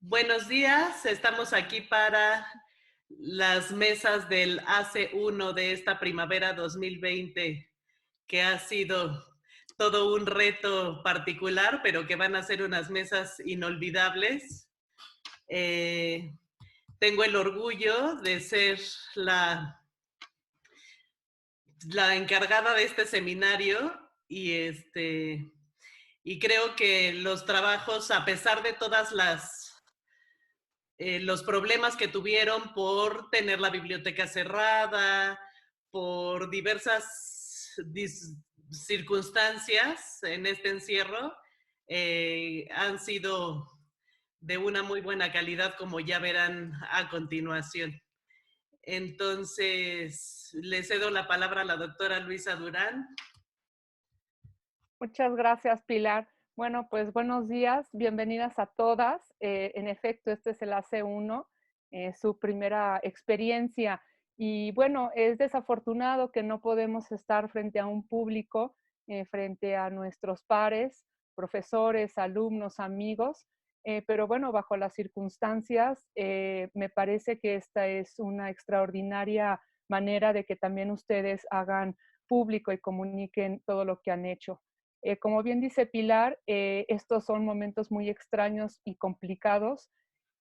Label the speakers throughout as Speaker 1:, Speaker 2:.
Speaker 1: Buenos días, estamos aquí para las mesas del AC1 de esta primavera 2020, que ha sido todo un reto particular, pero que van a ser unas mesas inolvidables. Tengo el orgullo de ser la encargada de este seminario y creo que los trabajos, a pesar de todas los problemas que tuvieron por tener la biblioteca cerrada, por diversas circunstancias en este encierro, han sido de una muy buena calidad, como ya verán a continuación. Entonces, le cedo la palabra a la doctora Luisa Durán.
Speaker 2: Muchas gracias, Pilar. Bueno, pues buenos días, bienvenidas a todas. En efecto, este es el AC1, su primera experiencia. Y bueno, es desafortunado que no podemos estar frente a un público, frente a nuestros pares, profesores, alumnos, amigos, pero bueno, bajo las circunstancias, me parece que esta es una extraordinaria manera de que también ustedes hagan público y comuniquen todo lo que han hecho. Como bien dice Pilar, estos son momentos muy extraños y complicados.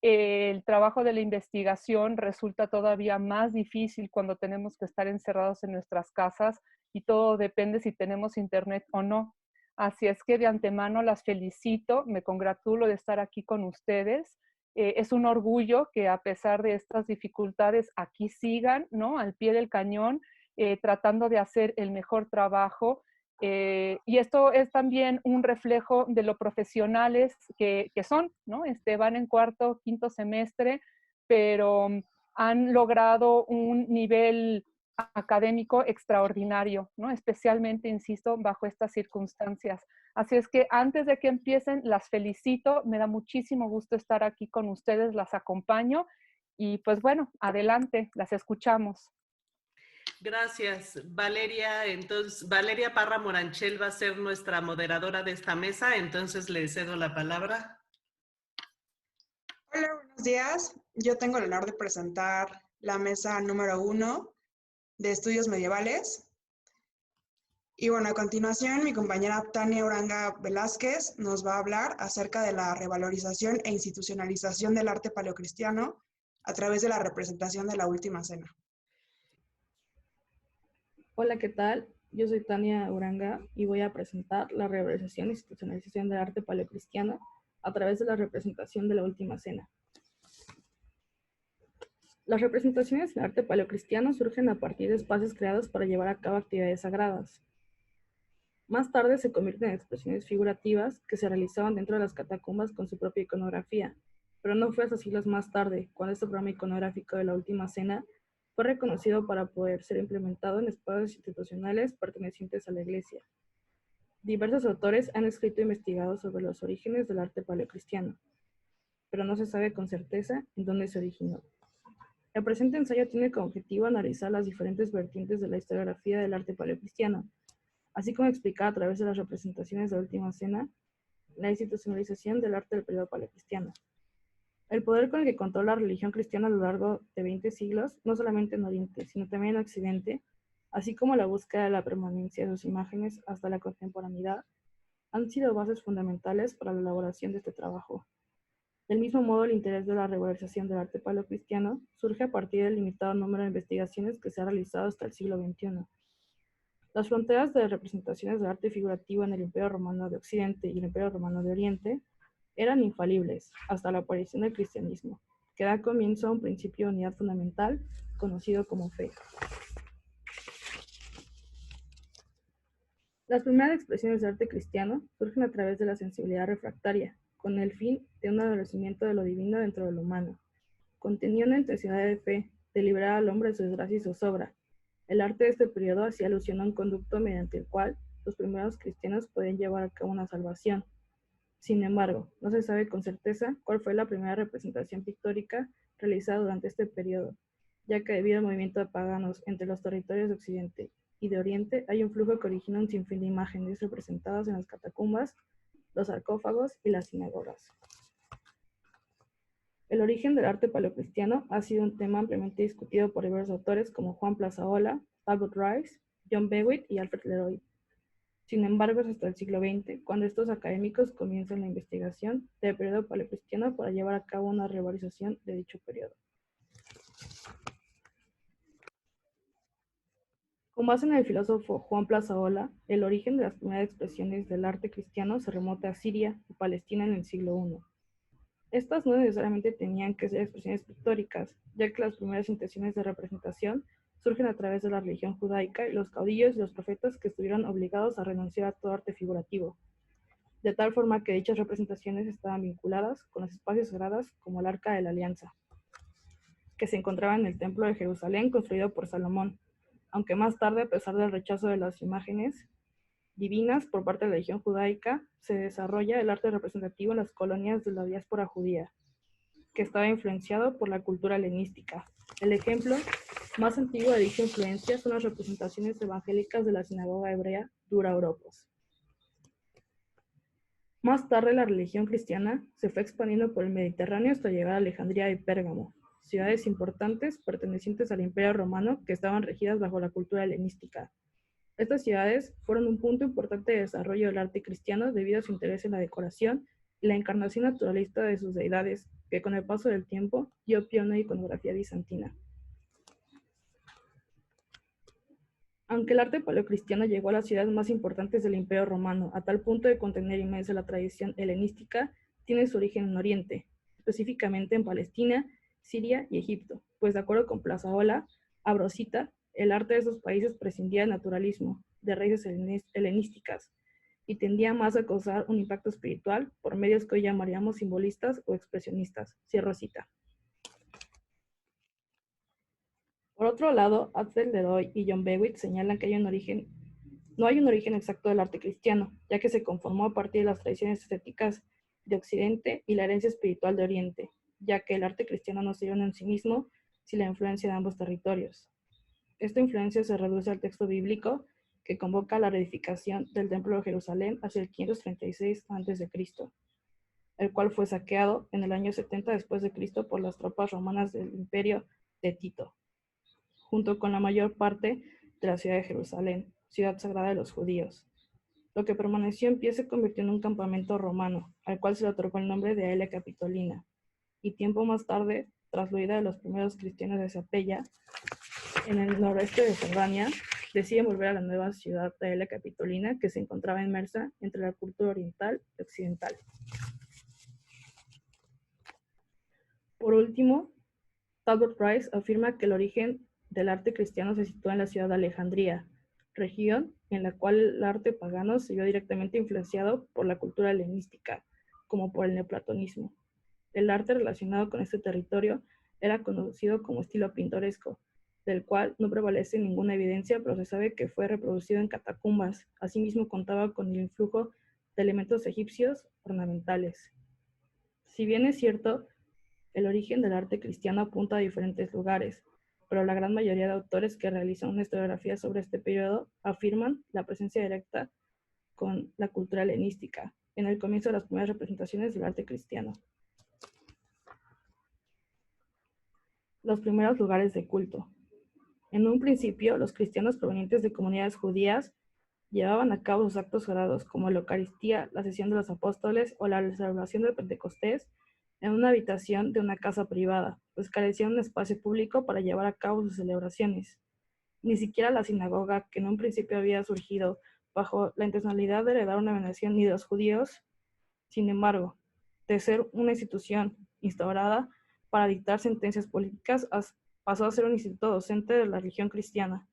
Speaker 2: El trabajo de la investigación resulta todavía más difícil cuando tenemos que estar encerrados en nuestras casas y todo depende si tenemos internet o no. Así es que de antemano las felicito, me congratulo de estar aquí con ustedes. Es un orgullo que a pesar de estas dificultades aquí sigan, ¿no? Al pie del cañón, tratando de hacer el mejor trabajo. Y esto es también un reflejo de lo profesionales que son, ¿no? Van en cuarto, quinto semestre, pero han logrado un nivel académico extraordinario, ¿no? Especialmente, insisto, bajo estas circunstancias. Así es que antes de que empiecen, las felicito, me da muchísimo gusto estar aquí con ustedes, las acompaño y pues bueno, adelante, las escuchamos.
Speaker 1: Gracias, Valeria. Entonces, Valeria Parra Moranchel va a ser nuestra moderadora de esta mesa, entonces le cedo la palabra.
Speaker 3: Hola, buenos días. Yo tengo el honor de presentar la mesa número 1 de estudios medievales. Y bueno, a continuación mi compañera Tania Uranga Velázquez nos va a hablar acerca de la revalorización e institucionalización del arte paleocristiano a través de la representación de la Última Cena.
Speaker 4: Hola, ¿qué tal? Yo soy Tania Uranga y voy a presentar la revalorización e institucionalización del arte paleocristiano a través de la representación de la Última Cena. Las representaciones del arte paleocristiano surgen a partir de espacios creados para llevar a cabo actividades sagradas. Más tarde se convierten en expresiones figurativas que se realizaban dentro de las catacumbas con su propia iconografía, pero no fue hasta siglos más tarde, cuando este programa iconográfico de la Última Cena fue reconocido para poder ser implementado en espacios institucionales pertenecientes a la Iglesia. Diversos autores han escrito e investigado sobre los orígenes del arte paleocristiano, pero no se sabe con certeza en dónde se originó. El presente ensayo tiene como objetivo analizar las diferentes vertientes de la historiografía del arte paleocristiano, así como explicar a través de las representaciones de la Última Cena la institucionalización del arte del periodo paleocristiano. El poder con el que contó la religión cristiana a lo largo de 20 siglos, no solamente en Oriente, sino también en Occidente, así como la búsqueda de la permanencia de sus imágenes hasta la contemporaneidad, han sido bases fundamentales para la elaboración de este trabajo. Del mismo modo, el interés de la revalorización del arte paleocristiano surge a partir del limitado número de investigaciones que se ha realizado hasta el siglo XXI. Las fronteras de representaciones del arte figurativo en el Imperio Romano de Occidente y el Imperio Romano de Oriente eran infalibles hasta la aparición del cristianismo, que da comienzo a un principio de unidad fundamental conocido como fe. Las primeras expresiones de arte cristiano surgen a través de la sensibilidad refractaria, con el fin de un adolecimiento de lo divino dentro de lo humano. Contenía una intensidad de fe, de liberar al hombre de su desgracia y su zozobra. El arte de este periodo hacía alusión a un conducto mediante el cual los primeros cristianos podían llevar a cabo una salvación. Sin embargo, no se sabe con certeza cuál fue la primera representación pictórica realizada durante este periodo, ya que debido al movimiento de paganos entre los territorios de Occidente y de Oriente, hay un flujo que origina un sinfín de imágenes representadas en las catacumbas, los sarcófagos y las sinagogas. El origen del arte paleocristiano ha sido un tema ampliamente discutido por diversos autores como Juan Plazaola, Talbot Rice, John Bewitt y Alfred Leroy. Sin embargo, es hasta el siglo XX cuando estos académicos comienzan la investigación del periodo paleocristiano para llevar a cabo una revalorización de dicho periodo. Con base en el filósofo Juan Plazaola, el origen de las primeras expresiones del arte cristiano se remonta a Siria y Palestina en el siglo I. Estas no necesariamente tenían que ser expresiones pictóricas, ya que las primeras intenciones de representación surgen a través de la religión judaica y los caudillos y los profetas que estuvieron obligados a renunciar a todo arte figurativo, de tal forma que dichas representaciones estaban vinculadas con los espacios sagrados como el Arca de la Alianza, que se encontraba en el Templo de Jerusalén construido por Salomón, aunque más tarde, a pesar del rechazo de las imágenes divinas por parte de la religión judaica, se desarrolla el arte representativo en las colonias de la diáspora judía, que estaba influenciado por la cultura helenística. El ejemplo más antiguo de dicha influencia son las representaciones evangélicas de la sinagoga hebrea Dura Europos. Más tarde, la religión cristiana se fue expandiendo por el Mediterráneo hasta llegar a Alejandría y Pérgamo, ciudades importantes pertenecientes al Imperio Romano que estaban regidas bajo la cultura helenística. Estas ciudades fueron un punto importante de desarrollo del arte cristiano debido a su interés en la decoración y la encarnación naturalista de sus deidades, que con el paso del tiempo dio pie a una iconografía bizantina. Aunque el arte paleocristiano llegó a las ciudades más importantes del Imperio Romano, a tal punto de contener inmensa la tradición helenística, tiene su origen en Oriente, específicamente en Palestina, Siria y Egipto, pues de acuerdo con Plazaola, Abrosita, el arte de esos países prescindía del naturalismo, de raíces helenísticas, y tendía más a causar un impacto espiritual por medios que hoy llamaríamos simbolistas o expresionistas. Cierro cita. Por otro lado, Alfred Leroy y John Bewitt señalan que no hay un origen exacto del arte cristiano, ya que se conformó a partir de las tradiciones estéticas de Occidente y la herencia espiritual de Oriente, ya que el arte cristiano no se dio en sí mismo sin la influencia de ambos territorios. Esta influencia se reduce al texto bíblico que convoca a la reedificación del Templo de Jerusalén hacia el 536 a.C., el cual fue saqueado en el año 70 después de Cristo por las tropas romanas del Imperio de Tito, junto con la mayor parte de la ciudad de Jerusalén, ciudad sagrada de los judíos. Lo que permaneció en pie se convirtió en un campamento romano, al cual se le otorgó el nombre de Aelia Capitolina, y tiempo más tarde, tras la huida de los primeros cristianos de Sapella, en el noroeste de Jordania, deciden volver a la nueva ciudad de Aelia Capitolina, que se encontraba inmersa entre la cultura oriental y occidental. Por último, Talbot Rice afirma que el origen del arte cristiano se sitúa en la ciudad de Alejandría, región en la cual el arte pagano se vio directamente influenciado por la cultura helenística, como por el neoplatonismo. El arte relacionado con este territorio era conocido como estilo pintoresco, del cual no prevalece ninguna evidencia, pero se sabe que fue reproducido en catacumbas. Asimismo, contaba con el influjo de elementos egipcios ornamentales. Si bien es cierto, el origen del arte cristiano apunta a diferentes lugares, pero la gran mayoría de autores que realizan una historiografía sobre este periodo afirman la presencia directa con la cultura helenística en el comienzo de las primeras representaciones del arte cristiano. Los primeros lugares de culto. En un principio, los cristianos provenientes de comunidades judías llevaban a cabo sus actos sagrados, como la Eucaristía, la sesión de los apóstoles o la celebración del Pentecostés, en una habitación de una casa privada, pues carecían de un espacio público para llevar a cabo sus celebraciones. Ni siquiera la sinagoga, que en un principio había surgido bajo la intencionalidad de heredar una veneración ni de los judíos, sin embargo, de ser una institución instaurada para dictar sentencias políticas, pasó a ser un instituto docente de la religión cristiana,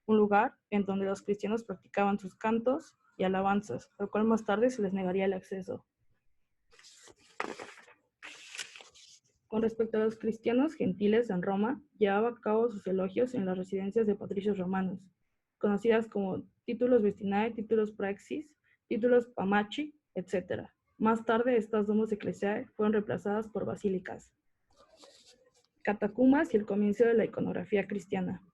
Speaker 4: un lugar en donde los cristianos practicaban sus cantos y alabanzas, al cual más tarde se les negaría el acceso. Con respecto a los cristianos gentiles en Roma, llevaba a cabo sus elogios en las residencias de patricios romanos, conocidas como títulos vestinae, títulos praexis, títulos pamachi, etc. Más tarde, estas domus ecclesiae fueron reemplazadas por basílicas. Catacumbas y el comienzo de la iconografía cristiana.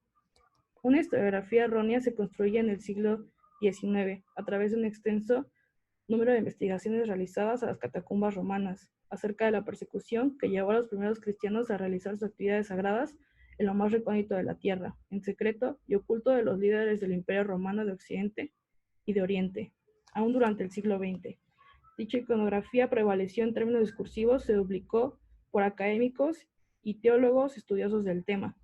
Speaker 4: Una historiografía errónea se construye en el siglo XIX a través de un extenso número de investigaciones realizadas a las catacumbas romanas, acerca de la persecución que llevó a los primeros cristianos a realizar sus actividades sagradas en lo más recóndito de la tierra, en secreto y oculto de los líderes del Imperio Romano de Occidente y de Oriente, aún durante el siglo XX. Dicha iconografía prevaleció en términos discursivos, se duplicó por académicos y teólogos estudiosos del tema.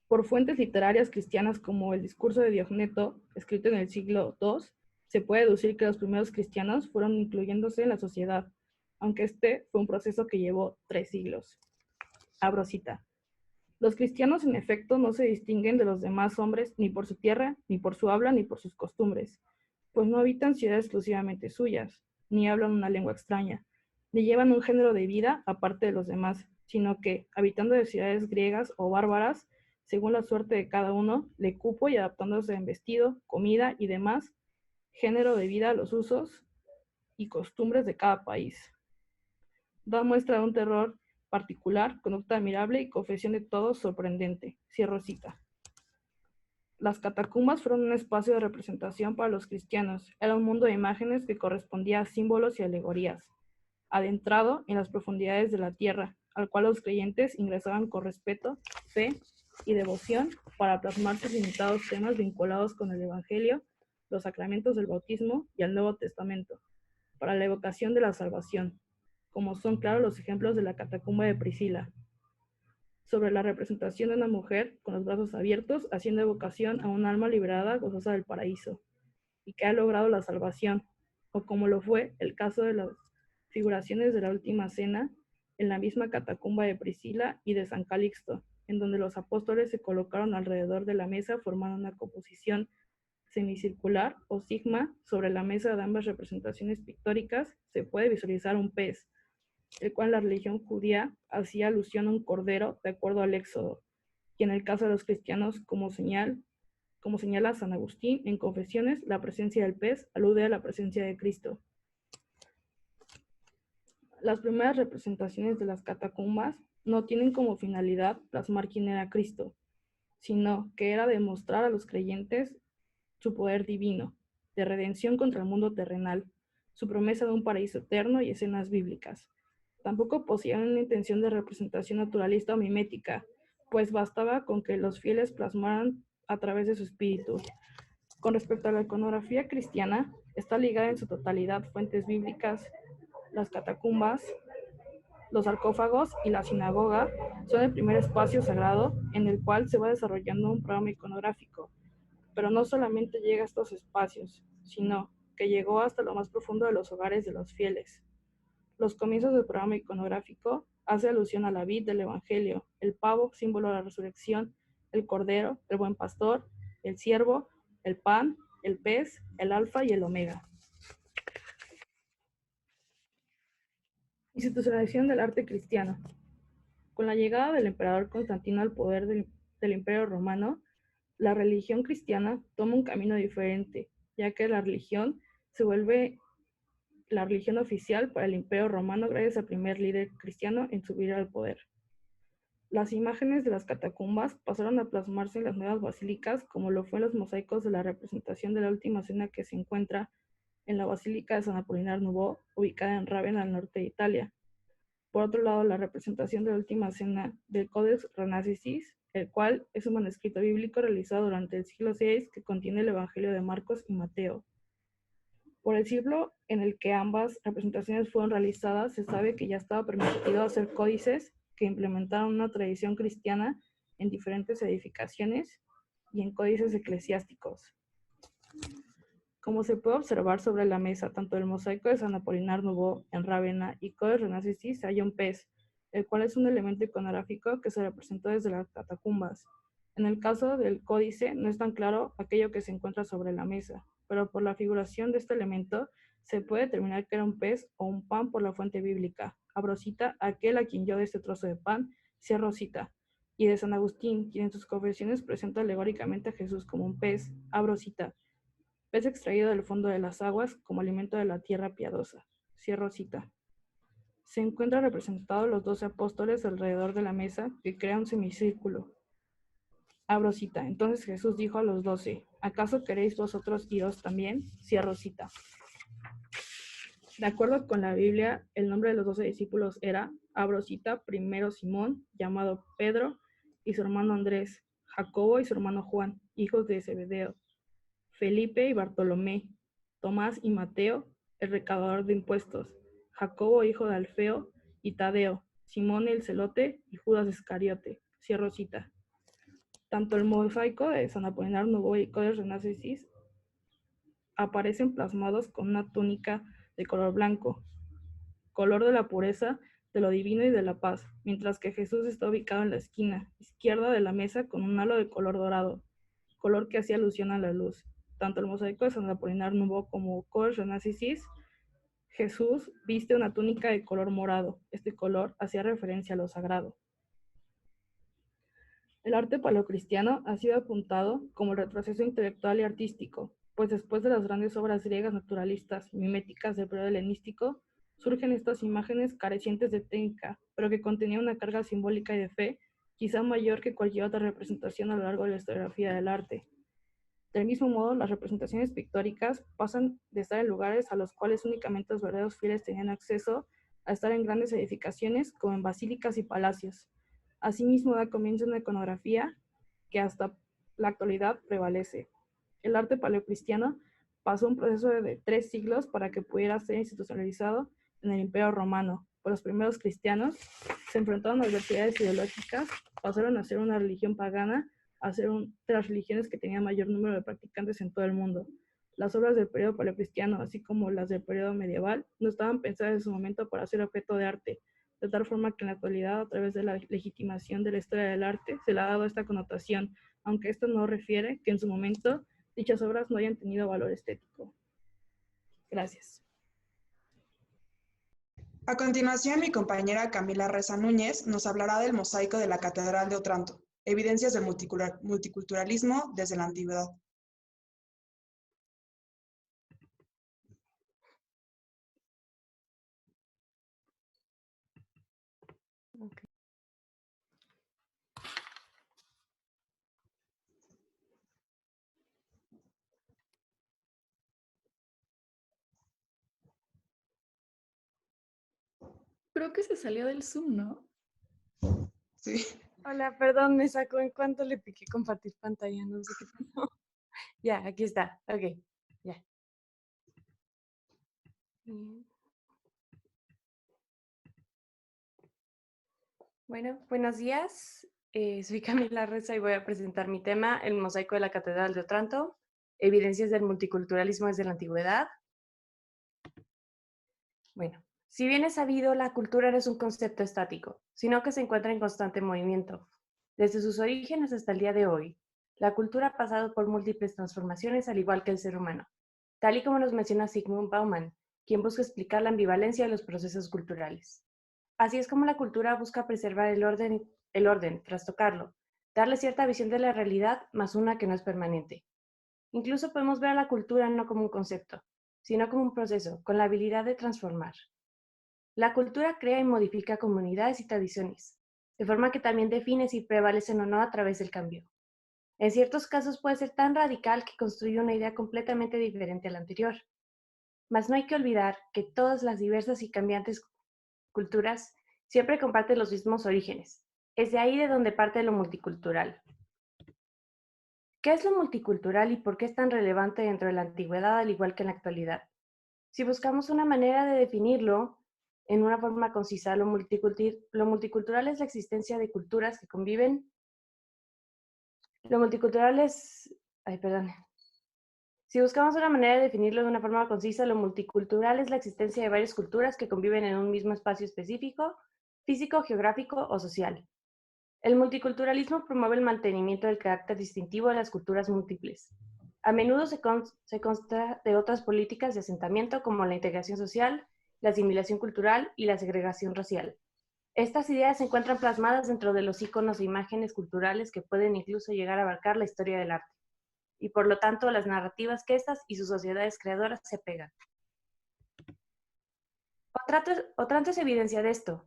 Speaker 4: Por fuentes literarias cristianas como el Discurso de Diogneto, escrito en el siglo II, se puede deducir que los primeros cristianos fueron incluyéndose en la sociedad, aunque este fue un proceso que llevó 3 siglos. Abro cita. Los cristianos, en efecto, no se distinguen de los demás hombres ni por su tierra, ni por su habla, ni por sus costumbres, pues no habitan ciudades exclusivamente suyas, ni hablan una lengua extraña, ni llevan un género de vida aparte de los demás, sino que, habitando de ciudades griegas o bárbaras, según la suerte de cada uno, le cupo y adaptándose en vestido, comida y demás, género de vida a los usos y costumbres de cada país. Da muestra de un terror particular, conducta admirable y confesión de todos sorprendente. Cierro cita. Las catacumbas fueron un espacio de representación para los cristianos. Era un mundo de imágenes que correspondía a símbolos y alegorías, adentrado en las profundidades de la tierra, al cual los creyentes ingresaban con respeto, fe y devoción para plasmar sus limitados temas vinculados con el Evangelio, los sacramentos del bautismo y el Nuevo Testamento, para la evocación de la salvación, como son claros los ejemplos de la catacumba de Priscila, sobre la representación de una mujer con los brazos abiertos, haciendo evocación a un alma liberada gozosa del paraíso, y que ha logrado la salvación, o como lo fue el caso de las figuraciones de la Última Cena, en la misma catacumba de Priscila y de San Calixto, en donde los apóstoles se colocaron alrededor de la mesa formando una composición semicircular o sigma. Sobre la mesa de ambas representaciones pictóricas se puede visualizar un pez, el cual en la religión judía hacía alusión a un cordero de acuerdo al Éxodo, y en el caso de los cristianos como señala San Agustín en Confesiones, la presencia del pez alude a la presencia de Cristo. Las primeras representaciones de las catacumbas no tienen como finalidad plasmar quién era Cristo, sino que era demostrar a los creyentes su poder divino, de redención contra el mundo terrenal, su promesa de un paraíso eterno y escenas bíblicas. Tampoco poseían una intención de representación naturalista o mimética, pues bastaba con que los fieles plasmaran a través de su espíritu. Con respecto a la iconografía cristiana, está ligada en su totalidad fuentes bíblicas. Las catacumbas, los sarcófagos y la sinagoga son el primer espacio sagrado en el cual se va desarrollando un programa iconográfico, pero no solamente llega a estos espacios, sino que llegó hasta lo más profundo de los hogares de los fieles. Los comienzos del programa iconográfico hace alusión a la vid del Evangelio, el pavo, símbolo de la resurrección, el cordero, el buen pastor, el ciervo, el pan, el pez, el alfa y el omega. Institucionalización del arte cristiano. Con la llegada del emperador Constantino al poder del Imperio Romano, la religión cristiana toma un camino diferente, ya que la religión se vuelve la religión oficial para el Imperio Romano gracias al primer líder cristiano en subir al poder. Las imágenes de las catacumbas pasaron a plasmarse en las nuevas basílicas, como lo fue en los mosaicos de la representación de la Última Cena que se encuentra en la Basílica de San Apolinar Nuovo, ubicada en Rávena, al norte de Italia. Por otro lado, la representación de la Última Cena del Codex Renacensis, el cual es un manuscrito bíblico realizado durante el siglo VI que contiene el Evangelio de Marcos y Mateo. Por el siglo en el que ambas representaciones fueron realizadas, se sabe que ya estaba permitido hacer códices que implementaron una tradición cristiana en diferentes edificaciones y en códices eclesiásticos. Como se puede observar sobre la mesa, tanto el mosaico de San Apolinar Nuovo en Rávena y Codex Renacensis se halla un pez, el cual es un elemento iconográfico que se representó desde las catacumbas. En el caso del códice no es tan claro aquello que se encuentra sobre la mesa, pero por la figuración de este elemento se puede determinar que era un pez o un pan por la fuente bíblica. Abro cita, aquel a quien yo de este trozo de pan, cierro cita. Y de San Agustín, quien en sus confesiones presenta alegóricamente a Jesús como un pez, abro cita, pez extraído del fondo de las aguas como alimento de la tierra piadosa. Cierro cita. Se encuentran representados los 12 apóstoles alrededor de la mesa que crea un semicírculo. Abro cita. Entonces Jesús dijo a los 12, ¿acaso queréis vosotros iros también? Cierro cita. De acuerdo con la Biblia, el nombre de los 12 discípulos era Abrosita, primero Simón, llamado Pedro, y su hermano Andrés, Jacobo y su hermano Juan, hijos de Zebedeo, Felipe y Bartolomé, Tomás y Mateo, el recaudador de impuestos, Jacobo, hijo de Alfeo, y Tadeo, Simón el celote y Judas Iscariote, cierro cita. Tanto el mosaico de San Apolinar Nubo y Codes Renacensis aparecen plasmados con una túnica de color blanco, color de la pureza, de lo divino y de la paz, mientras que Jesús está ubicado en la esquina izquierda de la mesa con un halo de color dorado, color que hacía alusión a la luz. Tanto el mosaico de San Apolinar Nubo como Codes Renacensis, Jesús viste una túnica de color morado. Este color hacía referencia a lo sagrado. El arte paleocristiano ha sido apuntado como el retroceso intelectual y artístico, pues después de las grandes obras griegas naturalistas miméticas del periodo helenístico, surgen estas imágenes carecientes de técnica, pero que contenían una carga simbólica y de fe, quizá mayor que cualquier otra representación a lo largo de la historiografía del arte. Del mismo modo, las representaciones pictóricas pasan de estar en lugares a los cuales únicamente los verdaderos fieles tenían acceso a estar en grandes edificaciones como en basílicas y palacios. Asimismo, da comienzo una iconografía que hasta la actualidad prevalece. El arte paleocristiano pasó un proceso de 3 siglos para que pudiera ser institucionalizado en el Imperio Romano, pues los primeros cristianos se enfrentaron a adversidades ideológicas, pasaron a ser una religión pagana, a ser de las religiones que tenían mayor número de practicantes en todo el mundo. Las obras del periodo paleocristiano, así como las del periodo medieval, no estaban pensadas en su momento para ser objeto de arte, de tal forma que en la actualidad, a través de la legitimación de la historia del arte, se le ha dado esta connotación, aunque esto no refiere que en su momento dichas obras no hayan tenido valor estético. Gracias.
Speaker 3: A continuación, mi compañera Camila Reza Núñez nos hablará del mosaico de la Catedral de Otranto, evidencias del multiculturalismo desde la antigüedad.
Speaker 5: Okay. Creo que se salió del Zoom, ¿no?
Speaker 3: Sí.
Speaker 5: Hola, perdón, me sacó en cuanto le piqué compartir pantalla, no sé qué pasó. Ya, aquí está, ok, ya. Bien. Bueno, buenos días. Soy Camila Reza y voy a presentar mi tema, el mosaico de la Catedral de Otranto, evidencias del multiculturalismo desde la antigüedad. Bueno, si bien es sabido, la cultura no es un concepto estático, sino que se encuentra en constante movimiento. Desde sus orígenes hasta el día de hoy, la cultura ha pasado por múltiples transformaciones al igual que el ser humano, tal y como nos menciona Zygmunt Bauman, quien busca explicar la ambivalencia de los procesos culturales. Así es como la cultura busca preservar el orden tras tocarlo, darle cierta visión de la realidad, más una que no es permanente. Incluso podemos ver a la cultura no como un concepto, sino como un proceso, con la habilidad de transformar. La cultura crea y modifica comunidades y tradiciones, de forma que también define si prevalecen o no a través del cambio. En ciertos casos puede ser tan radical que construye una idea completamente diferente a la anterior. Mas no hay que olvidar que todas las diversas y cambiantes culturas siempre comparten los mismos orígenes. Es de ahí de donde parte lo multicultural. ¿Qué es lo multicultural y por qué es tan relevante dentro de la antigüedad al igual que en la actualidad? Si buscamos una manera de definirlo en una forma concisa, lo multicultural es la existencia de culturas que conviven. Lo multicultural es... Si buscamos una manera de definirlo de una forma concisa, lo multicultural es la existencia de varias culturas que conviven en un mismo espacio específico, físico, geográfico o social. El multiculturalismo promueve el mantenimiento del carácter distintivo de las culturas múltiples. A menudo se consta de otras políticas de asentamiento como la integración social, la asimilación cultural y la segregación racial. Estas ideas se encuentran plasmadas dentro de los íconos e imágenes culturales que pueden incluso llegar a abarcar la historia del arte, y por lo tanto las narrativas que estas y sus sociedades creadoras se pegan. Otranto es evidencia de esto,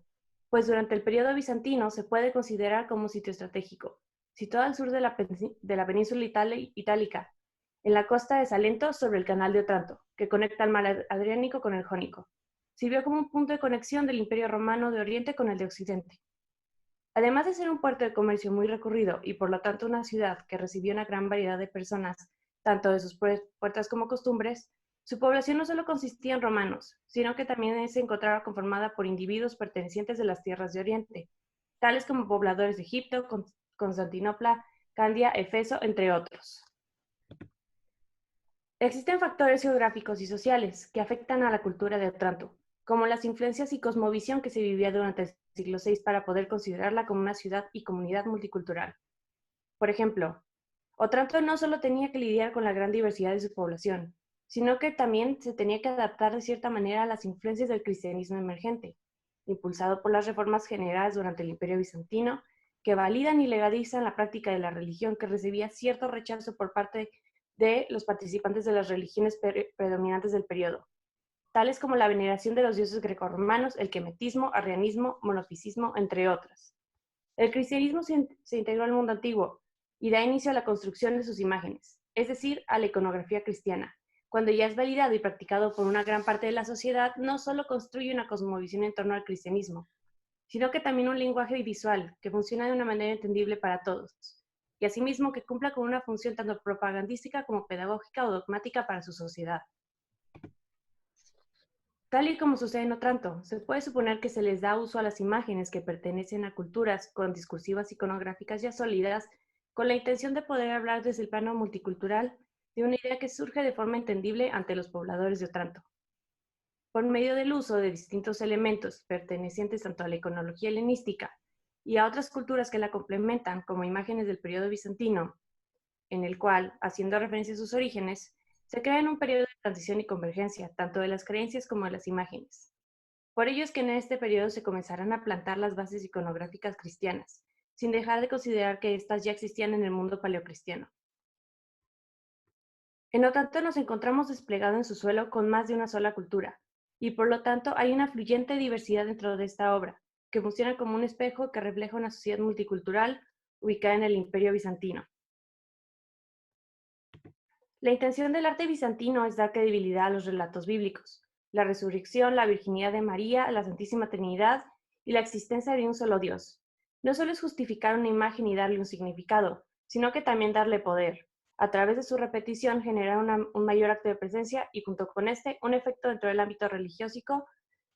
Speaker 5: pues durante el periodo bizantino se puede considerar como un sitio estratégico, situado al sur de la península itálica, en la costa de Salento sobre el canal de Otranto, que conecta el mar Adriático con el Jónico. Sirvió como un punto de conexión del Imperio Romano de Oriente con el de Occidente. Además de ser un puerto de comercio muy recurrido y por lo tanto una ciudad que recibió una gran variedad de personas, tanto de sus puertas como costumbres, su población no solo consistía en romanos, sino que también se encontraba conformada por individuos pertenecientes de las tierras de Oriente, tales como pobladores de Egipto, Constantinopla, Candia, Efeso, entre otros. Existen factores geográficos y sociales que afectan a la cultura de Otranto, como las influencias y cosmovisión que se vivía durante el siglo VI para poder considerarla como una ciudad y comunidad multicultural. Por ejemplo, Otranto no solo tenía que lidiar con la gran diversidad de su población, sino que también se tenía que adaptar de cierta manera a las influencias del cristianismo emergente, impulsado por las reformas generadas durante el Imperio Bizantino, que validan y legalizan la práctica de la religión que recibía cierto rechazo por parte de los participantes de las religiones predominantes del periodo, tales como la veneración de los dioses grecorromanos, el quemetismo, arrianismo, monofisismo, entre otras. El cristianismo se integró al mundo antiguo y da inicio a la construcción de sus imágenes, es decir, a la iconografía cristiana. Cuando ya es validado y practicado por una gran parte de la sociedad, no solo construye una cosmovisión en torno al cristianismo, sino que también un lenguaje visual que funciona de una manera entendible para todos, y asimismo que cumpla con una función tanto propagandística como pedagógica o dogmática para su sociedad. Tal y como sucede en Otranto, se puede suponer que se les da uso a las imágenes que pertenecen a culturas con discursivas iconográficas ya sólidas, con la intención de poder hablar desde el plano multicultural de una idea que surge de forma entendible ante los pobladores de Otranto. Por medio del uso de distintos elementos pertenecientes tanto a la iconología helenística y a otras culturas que la complementan, como imágenes del periodo bizantino, en el cual, haciendo referencia a sus orígenes, se crea en un periodo de transición y convergencia, tanto de las creencias como de las imágenes. Por ello es que en este periodo se comenzarán a plantar las bases iconográficas cristianas, sin dejar de considerar que éstas ya existían en el mundo paleocristiano. En Otranto nos encontramos desplegado en su suelo con más de una sola cultura, y por lo tanto hay una fluyente diversidad dentro de esta obra, que funciona como un espejo que refleja una sociedad multicultural ubicada en el Imperio Bizantino. La intención del arte bizantino es dar credibilidad a los relatos bíblicos, la resurrección, la virginidad de María, la Santísima Trinidad y la existencia de un solo Dios. No solo es justificar una imagen y darle un significado, sino que también darle poder. A través de su repetición generar un mayor acto de presencia y junto con este un efecto dentro del ámbito religioso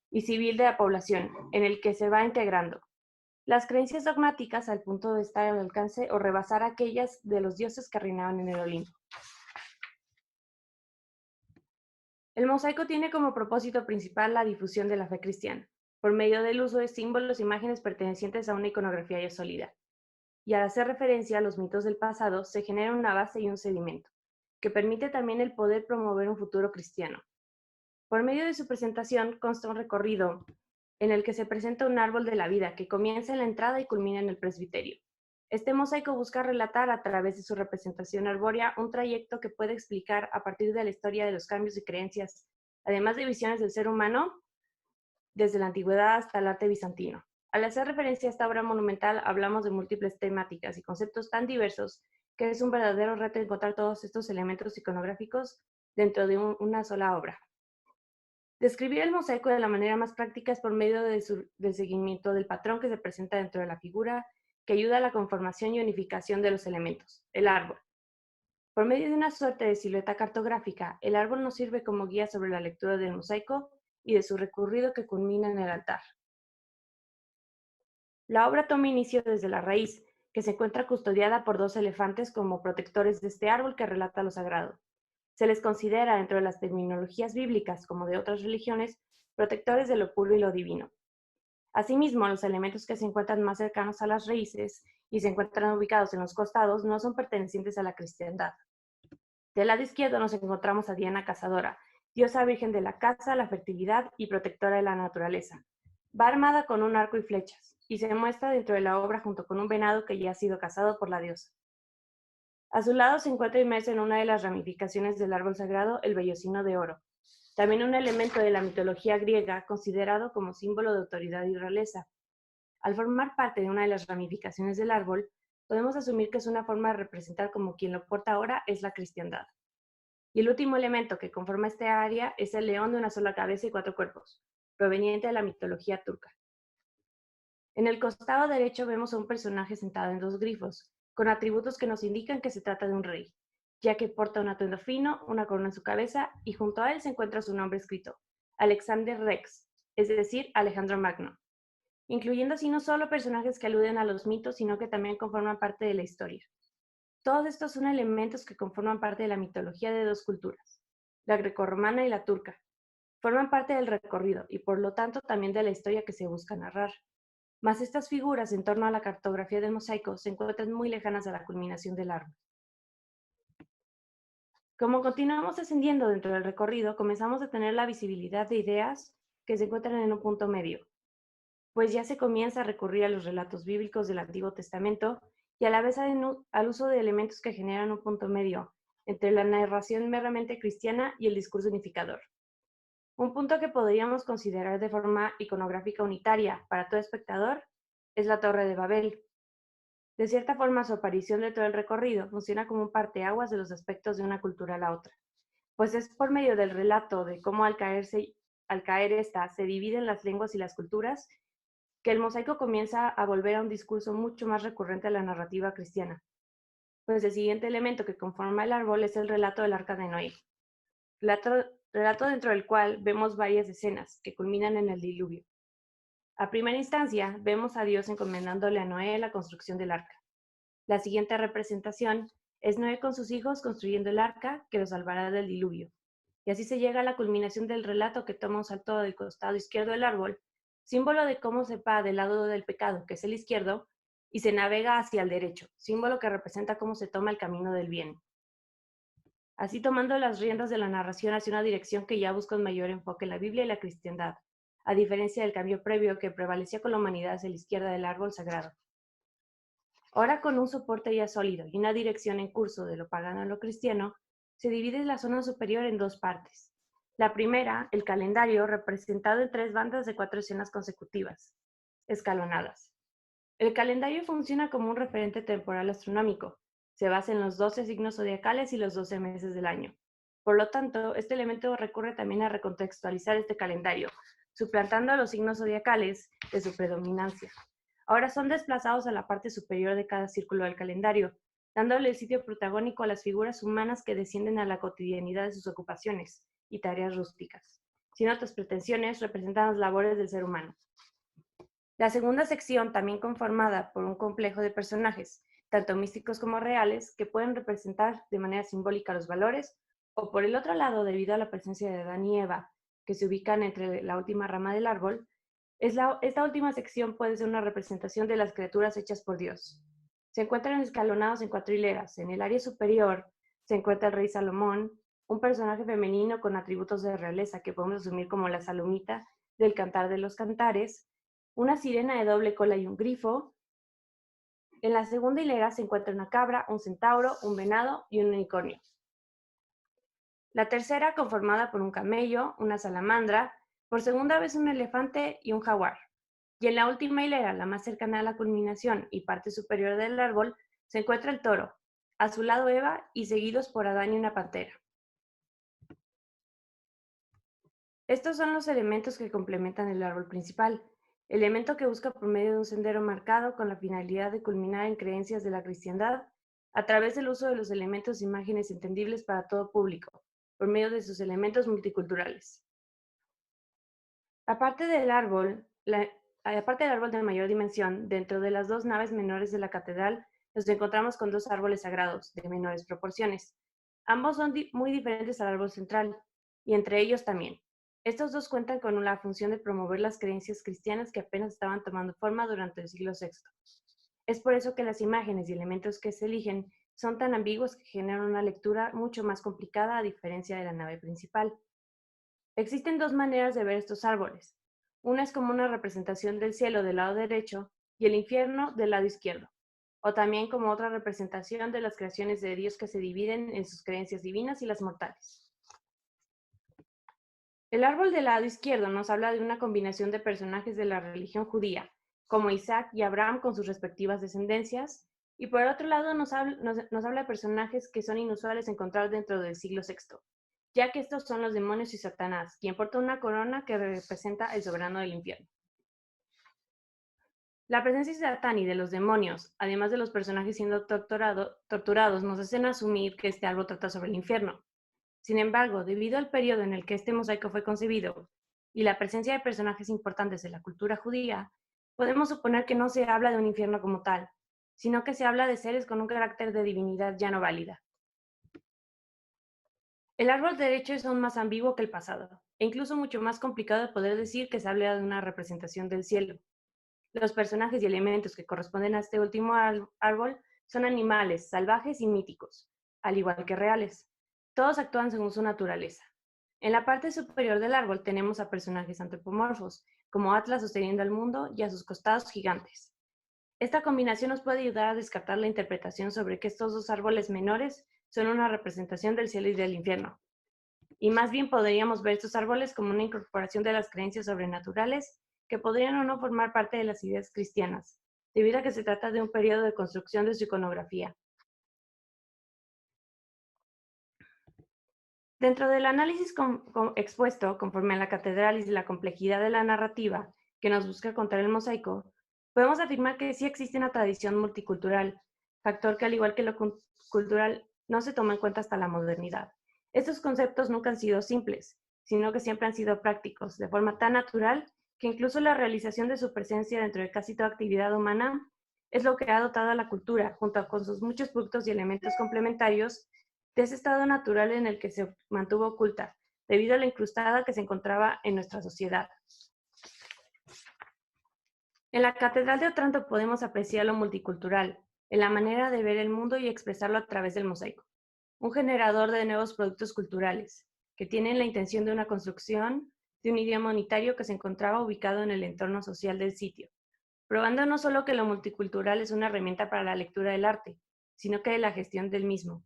Speaker 5: y civil de la población, en el que se va integrando las creencias dogmáticas al punto de estar al alcance o rebasar aquellas de los dioses que reinaban en el Olimpo. El mosaico tiene como propósito principal la difusión de la fe cristiana, por medio del uso de símbolos e imágenes pertenecientes a una iconografía ya sólida. Y al hacer referencia a los mitos del pasado, se genera una base y un sedimento, que permite también el poder promover un futuro cristiano. Por medio de su presentación consta un recorrido en el que se presenta un árbol de la vida que comienza en la entrada y culmina en el presbiterio. Este mosaico busca relatar a través de su representación arbórea un trayecto que puede explicar a partir de la historia de los cambios y creencias, además de visiones del ser humano desde la antigüedad hasta el arte bizantino. Al hacer referencia a esta obra monumental, hablamos de múltiples temáticas y conceptos tan diversos que es un verdadero reto encontrar todos estos elementos iconográficos dentro de una sola obra. Describir el mosaico de la manera más práctica es por medio del seguimiento del patrón que se presenta dentro de la figura, que ayuda a la conformación y unificación de los elementos, el árbol. Por medio de una suerte de silueta cartográfica, el árbol nos sirve como guía sobre la lectura del mosaico y de su recorrido que culmina en el altar. La obra toma inicio desde la raíz, que se encuentra custodiada por 2 elefantes como protectores de este árbol que relata lo sagrado. Se les considera, dentro de las terminologías bíblicas como de otras religiones, protectores de lo puro y lo divino. Asimismo, los elementos que se encuentran más cercanos a las raíces y se encuentran ubicados en los costados no son pertenecientes a la cristiandad. Del lado izquierdo nos encontramos a Diana Cazadora, diosa virgen de la caza, la fertilidad y protectora de la naturaleza. Va armada con un arco y flechas, y se muestra dentro de la obra junto con un venado que ya ha sido cazado por la diosa. A su lado se encuentra inmerso en una de las ramificaciones del árbol sagrado el vellocino de oro, también un elemento de la mitología griega considerado como símbolo de autoridad y realeza. Al formar parte de una de las ramificaciones del árbol, podemos asumir que es una forma de representar como quien lo porta ahora es la cristiandad. Y el último elemento que conforma este área es el león de una sola cabeza y 4 cuerpos, proveniente de la mitología turca. En el costado derecho vemos a un personaje sentado en 2 grifos, con atributos que nos indican que se trata de un rey, ya que porta un atuendo fino, una corona en su cabeza, y junto a él se encuentra su nombre escrito, Alexander Rex, es decir, Alejandro Magno, incluyendo así no solo personajes que aluden a los mitos, sino que también conforman parte de la historia. Todos estos son elementos que conforman parte de la mitología de 2 culturas, la grecorromana y la turca. Forman parte del recorrido y por lo tanto también de la historia que se busca narrar. Mas estas figuras en torno a la cartografía del mosaico se encuentran muy lejanas a la culminación del árbol. Como continuamos ascendiendo dentro del recorrido, comenzamos a tener la visibilidad de ideas que se encuentran en un punto medio, pues ya se comienza a recurrir a los relatos bíblicos del Antiguo Testamento y a la vez al uso de elementos que generan un punto medio entre la narración meramente cristiana y el discurso unificador. Un punto que podríamos considerar de forma iconográfica unitaria para todo espectador es la Torre de Babel. De cierta forma, su aparición dentro del recorrido funciona como un parteaguas de los aspectos de una cultura a la otra, pues es por medio del relato de cómo al caer esta se dividen las lenguas y las culturas, que el mosaico comienza a volver a un discurso mucho más recurrente a la narrativa cristiana. Pues el siguiente elemento que conforma el árbol es el relato del Arca de Noé. Relato dentro del cual vemos varias escenas que culminan en el diluvio. A primera instancia, vemos a Dios encomendándole a Noé la construcción del arca. La siguiente representación es Noé con sus hijos construyendo el arca que los salvará del diluvio. Y así se llega a la culminación del relato que toma un salto del costado izquierdo del árbol, símbolo de cómo se va del lado del pecado, que es el izquierdo, y se navega hacia el derecho, símbolo que representa cómo se toma el camino del bien. Así tomando las riendas de la narración hacia una dirección que ya busca un mayor enfoque en la Biblia y la cristiandad, a diferencia del cambio previo que prevalecía con la humanidad hacia la izquierda del árbol sagrado. Ahora con un soporte ya sólido y una dirección en curso de lo pagano a lo cristiano, se divide la zona superior en 2 partes. La primera, el calendario, representado en 3 bandas de 4 escenas consecutivas, escalonadas. El calendario funciona como un referente temporal astronómico. Se basa en los 12 signos zodiacales y los 12 meses del año. Por lo tanto, este elemento recurre también a recontextualizar este calendario, suplantando a los signos zodiacales de su predominancia. Ahora son desplazados a la parte superior de cada círculo del calendario, dándole el sitio protagónico a las figuras humanas que descienden a la cotidianidad de sus ocupaciones y tareas rústicas. Sin otras pretensiones, representan las labores del ser humano. La segunda sección, también conformada por un complejo de personajes, tanto místicos como reales, que pueden representar de manera simbólica los valores, o por el otro lado, debido a la presencia de Adán y Eva, que se ubican entre la última rama del árbol, esta última sección puede ser una representación de las criaturas hechas por Dios. Se encuentran escalonados en 4 hileras. En el área superior se encuentra el rey Salomón, un personaje femenino con atributos de realeza que podemos asumir como la Salomita del Cantar de los Cantares, una sirena de doble cola y un grifo. En la segunda hilera se encuentra una cabra, un centauro, un venado y un unicornio. La tercera, conformada por un camello, una salamandra, por segunda vez un elefante y un jaguar. Y en la última hilera, la más cercana a la culminación y parte superior del árbol, se encuentra el toro, a su lado Eva y seguidos por Adán y una pantera. Estos son los elementos que complementan el árbol principal, elemento que busca por medio de un sendero marcado con la finalidad de culminar en creencias de la cristiandad a través del uso de los elementos e imágenes entendibles para todo público, por medio de sus elementos multiculturales. Aparte del árbol de mayor dimensión, dentro de las 2 naves menores de la catedral nos encontramos con 2 árboles sagrados de menores proporciones. Ambos son muy diferentes al árbol central, y entre ellos también. Estos 2 cuentan con la función de promover las creencias cristianas que apenas estaban tomando forma durante el siglo VI. Es por eso que las imágenes y elementos que se eligen son tan ambiguos que generan una lectura mucho más complicada a diferencia de la nave principal. Existen 2 maneras de ver estos árboles. Una es como una representación del cielo del lado derecho y el infierno del lado izquierdo, o también como otra representación de las creaciones de Dios que se dividen en sus creencias divinas y las mortales. El árbol del lado izquierdo nos habla de una combinación de personajes de la religión judía, como Isaac y Abraham con sus respectivas descendencias, Y por otro lado nos habla de personajes que son inusuales encontrar dentro del siglo VI, ya que estos son los demonios y Satanás, quien porta una corona que representa el soberano del infierno. La presencia satánica de los demonios, además de los personajes siendo torturados, nos hacen asumir que este árbol trata sobre el infierno. Sin embargo, debido al periodo en el que este mosaico fue concebido y la presencia de personajes importantes de la cultura judía, podemos suponer que no se habla de un infierno como tal, sino que se habla de seres con un carácter de divinidad ya no válida. El árbol derecho es aún más ambiguo que el pasado, e incluso mucho más complicado de poder decir que se habla de una representación del cielo. Los personajes y elementos que corresponden a este último árbol son animales, salvajes y míticos, al igual que reales. Todos actúan según su naturaleza. En la parte superior del árbol tenemos a personajes antropomorfos, como Atlas sosteniendo el mundo y a sus costados gigantes. Esta combinación nos puede ayudar a descartar la interpretación sobre que estos dos árboles menores son una representación del cielo y del infierno. Y más bien podríamos ver estos árboles como una incorporación de las creencias sobrenaturales que podrían o no formar parte de las ideas cristianas, debido a que se trata de un periodo de construcción de su iconografía. Dentro del análisis expuesto, conforme a la catedral y la complejidad de la narrativa que nos busca contar el mosaico, podemos afirmar que sí existe una tradición multicultural, factor que al igual que lo cultural no se toma en cuenta hasta la modernidad. Estos conceptos nunca han sido simples, sino que siempre han sido prácticos, de forma tan natural que incluso la realización de su presencia dentro de casi toda actividad humana es lo que ha dotado a la cultura, junto con sus muchos productos y elementos complementarios, de ese estado natural en el que se mantuvo oculta, debido a la incrustada que se encontraba en nuestra sociedad. En la Catedral de Otranto podemos apreciar lo multicultural, en la manera de ver el mundo y expresarlo a través del mosaico, un generador de nuevos productos culturales, que tienen la intención de una construcción de un idioma unitario que se encontraba ubicado en el entorno social del sitio, probando no solo que lo multicultural es una herramienta para la lectura del arte, sino que de la gestión del mismo.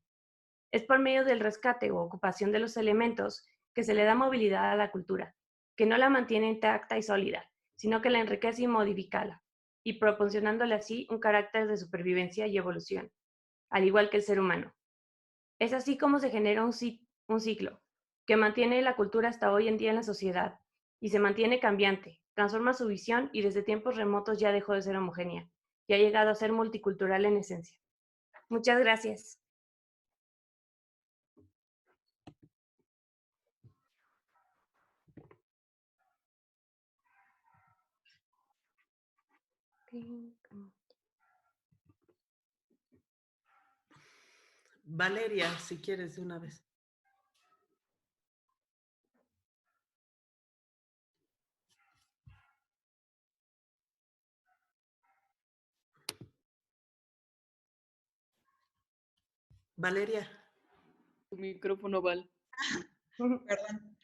Speaker 5: Es por medio del rescate o ocupación de los elementos que se le da movilidad a la cultura, que no la mantiene intacta y sólida, sino que la enriquece y modifica, y proporcionándole así un carácter de supervivencia y evolución, al igual que el ser humano. Es así como se genera un ciclo, que mantiene la cultura hasta hoy en día en la sociedad, y se mantiene cambiante, transforma su visión y desde tiempos remotos ya dejó de ser homogénea, y ha llegado a ser multicultural en esencia. Muchas gracias.
Speaker 1: Valeria, si quieres de una vez. Valeria.
Speaker 6: Tu micrófono, Val.
Speaker 3: Perdón.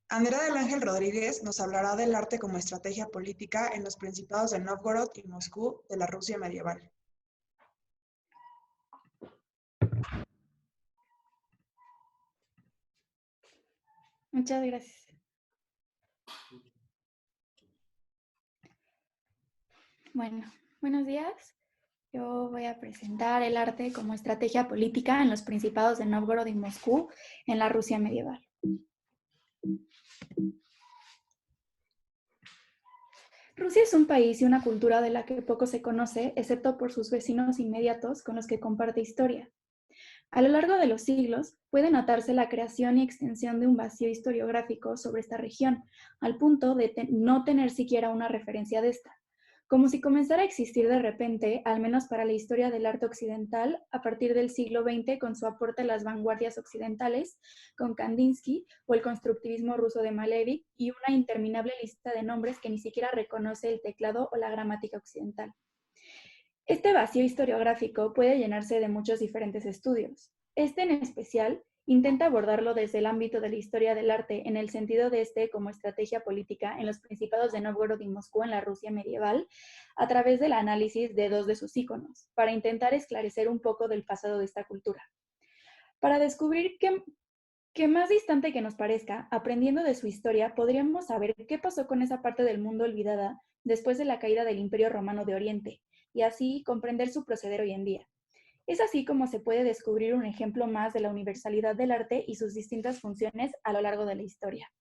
Speaker 3: Andrea del Ángel Rodríguez nos hablará del arte como estrategia política en los principados de Nóvgorod y Moscú de la Rusia medieval.
Speaker 7: Muchas gracias. Bueno, buenos días. Yo voy a presentar el arte como estrategia política en los principados de Nóvgorod y Moscú en la Rusia medieval. Rusia es un país y una cultura de la que poco se conoce, excepto por sus vecinos inmediatos con los que comparte historia. A lo largo de los siglos, puede notarse la creación y extensión de un vacío historiográfico sobre esta región, al punto de no tener siquiera una referencia de esta, como si comenzara a existir de repente, al menos para la historia del arte occidental, a partir del siglo XX con su aporte a las vanguardias occidentales, con Kandinsky o el constructivismo ruso de Malevich y una interminable lista de nombres que ni siquiera reconoce el teclado o la gramática occidental. Este vacío historiográfico puede llenarse de muchos diferentes estudios. Este en especial intenta abordarlo desde el ámbito de la historia del arte en el sentido de este como estrategia política en los principados de Nóvgorod y Moscú en la Rusia medieval a través del análisis de dos de sus íconos, para intentar esclarecer un poco del pasado de esta cultura. Para descubrir que más distante que nos parezca, aprendiendo de su historia, podríamos saber qué pasó con esa parte del mundo olvidada después de la caída del Imperio Romano de Oriente, y así comprender su proceder hoy en día. Es así como se puede descubrir un ejemplo más de la universalidad del arte y sus distintas funciones a lo largo de la historia.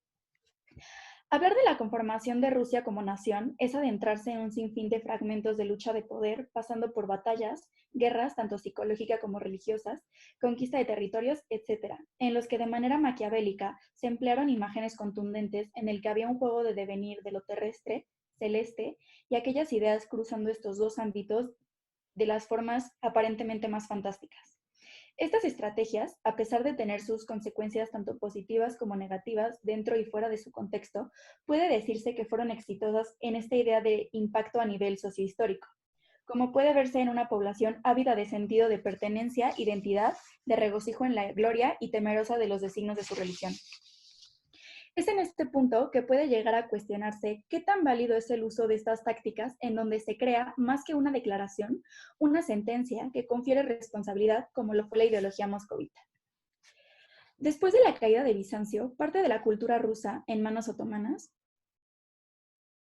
Speaker 7: Hablar de la conformación de Rusia como nación es adentrarse en un sinfín de fragmentos de lucha de poder, pasando por batallas, guerras, tanto psicológicas como religiosas, conquista de territorios, etc., en los que de manera maquiavélica se emplearon imágenes contundentes en el que había un juego de devenir de lo terrestre, celeste, y aquellas ideas cruzando estos dos ámbitos de las formas aparentemente más fantásticas. Estas estrategias, a pesar de tener sus consecuencias tanto positivas como negativas dentro y fuera de su contexto, puede decirse que fueron exitosas en esta idea de impacto a nivel sociohistórico, como puede verse en una población ávida de sentido de pertenencia, identidad, de regocijo en la gloria y temerosa de los designios de su religión. Es en este punto que puede llegar a cuestionarse qué tan válido es el uso de estas tácticas en donde se crea, más que una declaración, una sentencia que confiere responsabilidad, como lo fue la ideología moscovita. Después de la caída de Bizancio, parte de la cultura rusa en manos otomanas,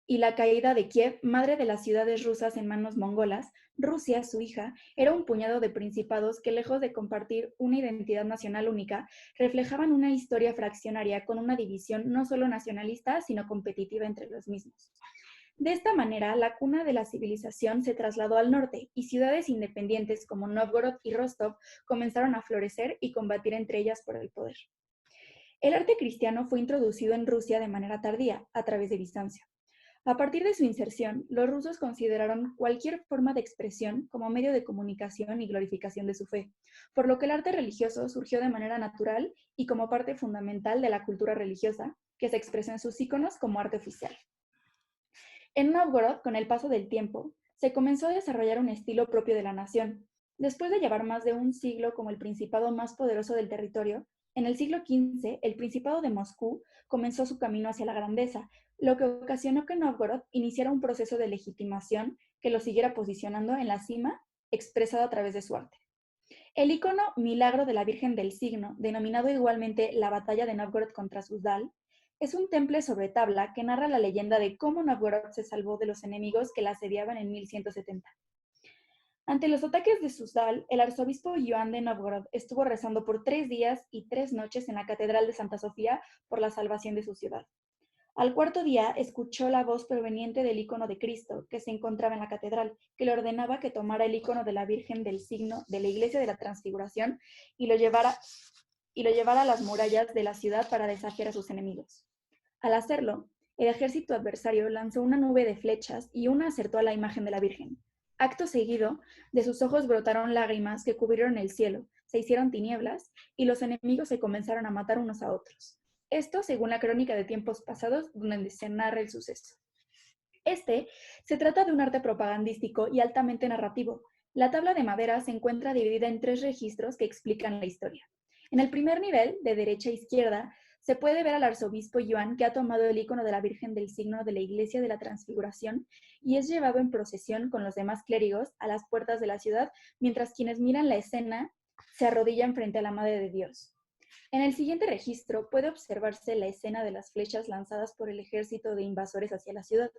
Speaker 7: y la caída de Kiev, madre de las ciudades rusas en manos mongolas, Rusia, su hija, era un puñado de principados que, lejos de compartir una identidad nacional única, reflejaban una historia fraccionaria con una división no solo nacionalista, sino competitiva entre los mismos. De esta manera, la cuna de la civilización se trasladó al norte y ciudades independientes como Novgorod y Rostov comenzaron a florecer y combatir entre ellas por el poder. El arte cristiano fue introducido en Rusia de manera tardía, a través de Bizancio. A partir de su inserción, los rusos consideraron cualquier forma de expresión como medio de comunicación y glorificación de su fe, por lo que el arte religioso surgió de manera natural y como parte fundamental de la cultura religiosa, que se expresó en sus íconos como arte oficial. En Novgorod, con el paso del tiempo, se comenzó a desarrollar un estilo propio de la nación. Después de llevar más de un siglo como el principado más poderoso del territorio, en el siglo XV, el Principado de Moscú comenzó su camino hacia la grandeza, lo que ocasionó que Novgorod iniciara un proceso de legitimación que lo siguiera posicionando en la cima, expresado a través de su arte. El icono Milagro de la Virgen del Signo, denominado igualmente la Batalla de Novgorod contra Suzdal, es un temple sobre tabla que narra la leyenda de cómo Novgorod se salvó de los enemigos que la asediaban en 1170. Ante los ataques de Suzdal, el arzobispo Ioan de Novgorod estuvo rezando por 3 días y 3 noches en la Catedral de Santa Sofía por la salvación de su ciudad. Al cuarto día, escuchó la voz proveniente del icono de Cristo, que se encontraba en la catedral, que le ordenaba que tomara el icono de la Virgen del Signo de la Iglesia de la Transfiguración y lo llevara a las murallas de la ciudad para desafiar a sus enemigos. Al hacerlo, el ejército adversario lanzó una nube de flechas y una acertó a la imagen de la Virgen. Acto seguido, de sus ojos brotaron lágrimas que cubrieron el cielo, se hicieron tinieblas y los enemigos se comenzaron a matar unos a otros. Esto según la crónica de tiempos pasados, donde se narra el suceso. Se trata de un arte propagandístico y altamente narrativo. La tabla de madera se encuentra dividida en 3 registros que explican la historia. En el primer nivel, de derecha a izquierda, se puede ver al arzobispo Ioan, que ha tomado el icono de la Virgen del Signo de la Iglesia de la Transfiguración y es llevado en procesión con los demás clérigos a las puertas de la ciudad, mientras quienes miran la escena se arrodillan frente a la Madre de Dios. En el siguiente registro puede observarse la escena de las flechas lanzadas por el ejército de invasores hacia la ciudad.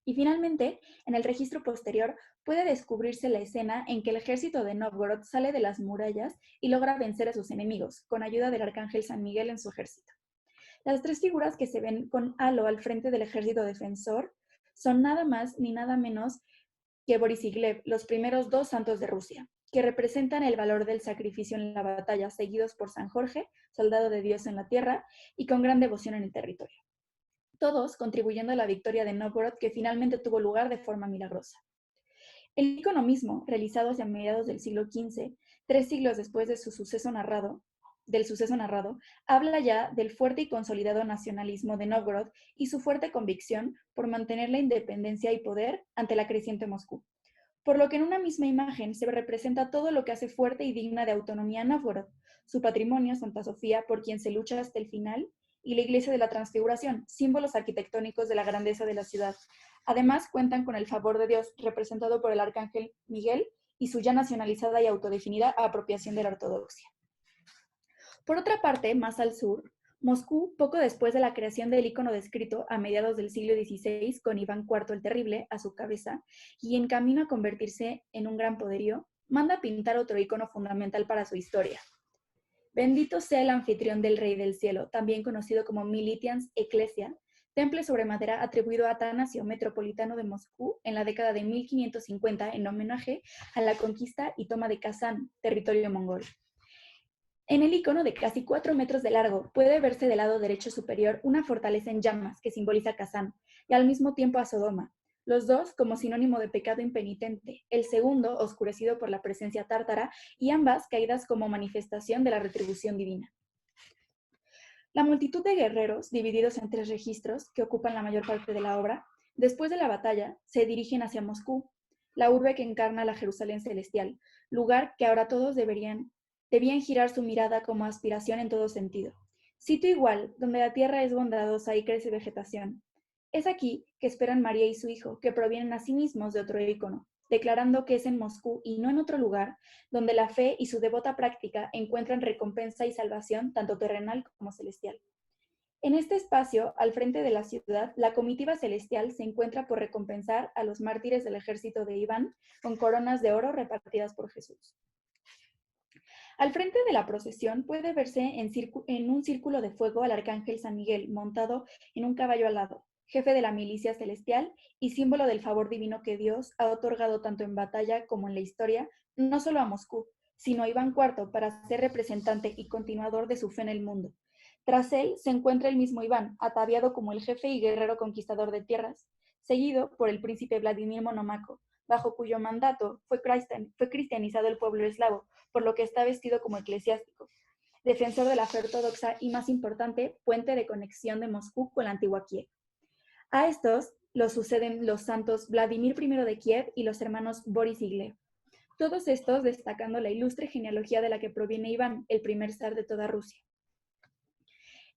Speaker 7: Y finalmente, en el registro posterior, puede descubrirse la escena en que el ejército de Novgorod sale de las murallas y logra vencer a sus enemigos, con ayuda del arcángel San Miguel en su ejército. Las 3 figuras que se ven con halo al frente del ejército defensor son nada más ni nada menos que Boris y Gleb, los primeros 2 santos de Rusia, que representan el valor del sacrificio en la batalla, seguidos por San Jorge, soldado de Dios en la tierra, y con gran devoción en el territorio. Todos contribuyendo a la victoria de Novgorod, que finalmente tuvo lugar de forma milagrosa. El icono mismo, realizado hacia mediados del siglo XV, 3 siglos después de su suceso narrado, habla ya del fuerte y consolidado nacionalismo de Novgorod y su fuerte convicción por mantener la independencia y poder ante la creciente Moscú. Por lo que en una misma imagen se representa todo lo que hace fuerte y digna de autonomía a Novgorod, su patrimonio, Santa Sofía, por quien se lucha hasta el final, y la Iglesia de la Transfiguración, símbolos arquitectónicos de la grandeza de la ciudad. Además, cuentan con el favor de Dios, representado por el arcángel Miguel, y su ya nacionalizada y autodefinida apropiación de la ortodoxia. Por otra parte, más al sur, Moscú, poco después de la creación del ícono descrito a mediados del siglo XVI con Iván IV el Terrible a su cabeza y en camino a convertirse en un gran poderío, manda a pintar otro ícono fundamental para su historia. Bendito sea el anfitrión del Rey del Cielo, también conocido como Militians Ecclesia, temple sobre madera atribuido a Atanasio, metropolitano de Moscú, en la década de 1550 en homenaje a la conquista y toma de Kazán, territorio mongol. En el icono de casi 4 metros de largo puede verse del lado derecho superior una fortaleza en llamas que simboliza Kazán y al mismo tiempo a Sodoma, los dos como sinónimo de pecado impenitente, el segundo oscurecido por la presencia tártara y ambas caídas como manifestación de la retribución divina. La multitud de guerreros, divididos en 3 registros que ocupan la mayor parte de la obra, después de la batalla se dirigen hacia Moscú, la urbe que encarna la Jerusalén celestial, lugar que ahora todos debían girar su mirada como aspiración en todo sentido. Sitio igual, donde la tierra es bondadosa y crece vegetación. Es aquí que esperan María y su hijo, que provienen a sí mismos de otro ícono, declarando que es en Moscú y no en otro lugar, donde la fe y su devota práctica encuentran recompensa y salvación tanto terrenal como celestial. En este espacio, al frente de la ciudad, la comitiva celestial se encuentra por recompensar a los mártires del ejército de Iván con coronas de oro repartidas por Jesús. Al frente de la procesión puede verse en un círculo de fuego al arcángel San Miguel, montado en un caballo alado, jefe de la milicia celestial y símbolo del favor divino que Dios ha otorgado tanto en batalla como en la historia, no solo a Moscú, sino a Iván IV para ser representante y continuador de su fe en el mundo. Tras él se encuentra el mismo Iván, ataviado como el jefe y guerrero conquistador de tierras, seguido por el príncipe Vladimir Monomaco, bajo cuyo mandato fue cristianizado el pueblo eslavo, por lo que está vestido como eclesiástico, defensor de la fe ortodoxa y, más importante, puente de conexión de Moscú con la antigua Kiev. A estos los suceden los santos Vladimir I de Kiev y los hermanos Boris y Gleb, todos estos destacando la ilustre genealogía de la que proviene Iván, el primer zar de toda Rusia.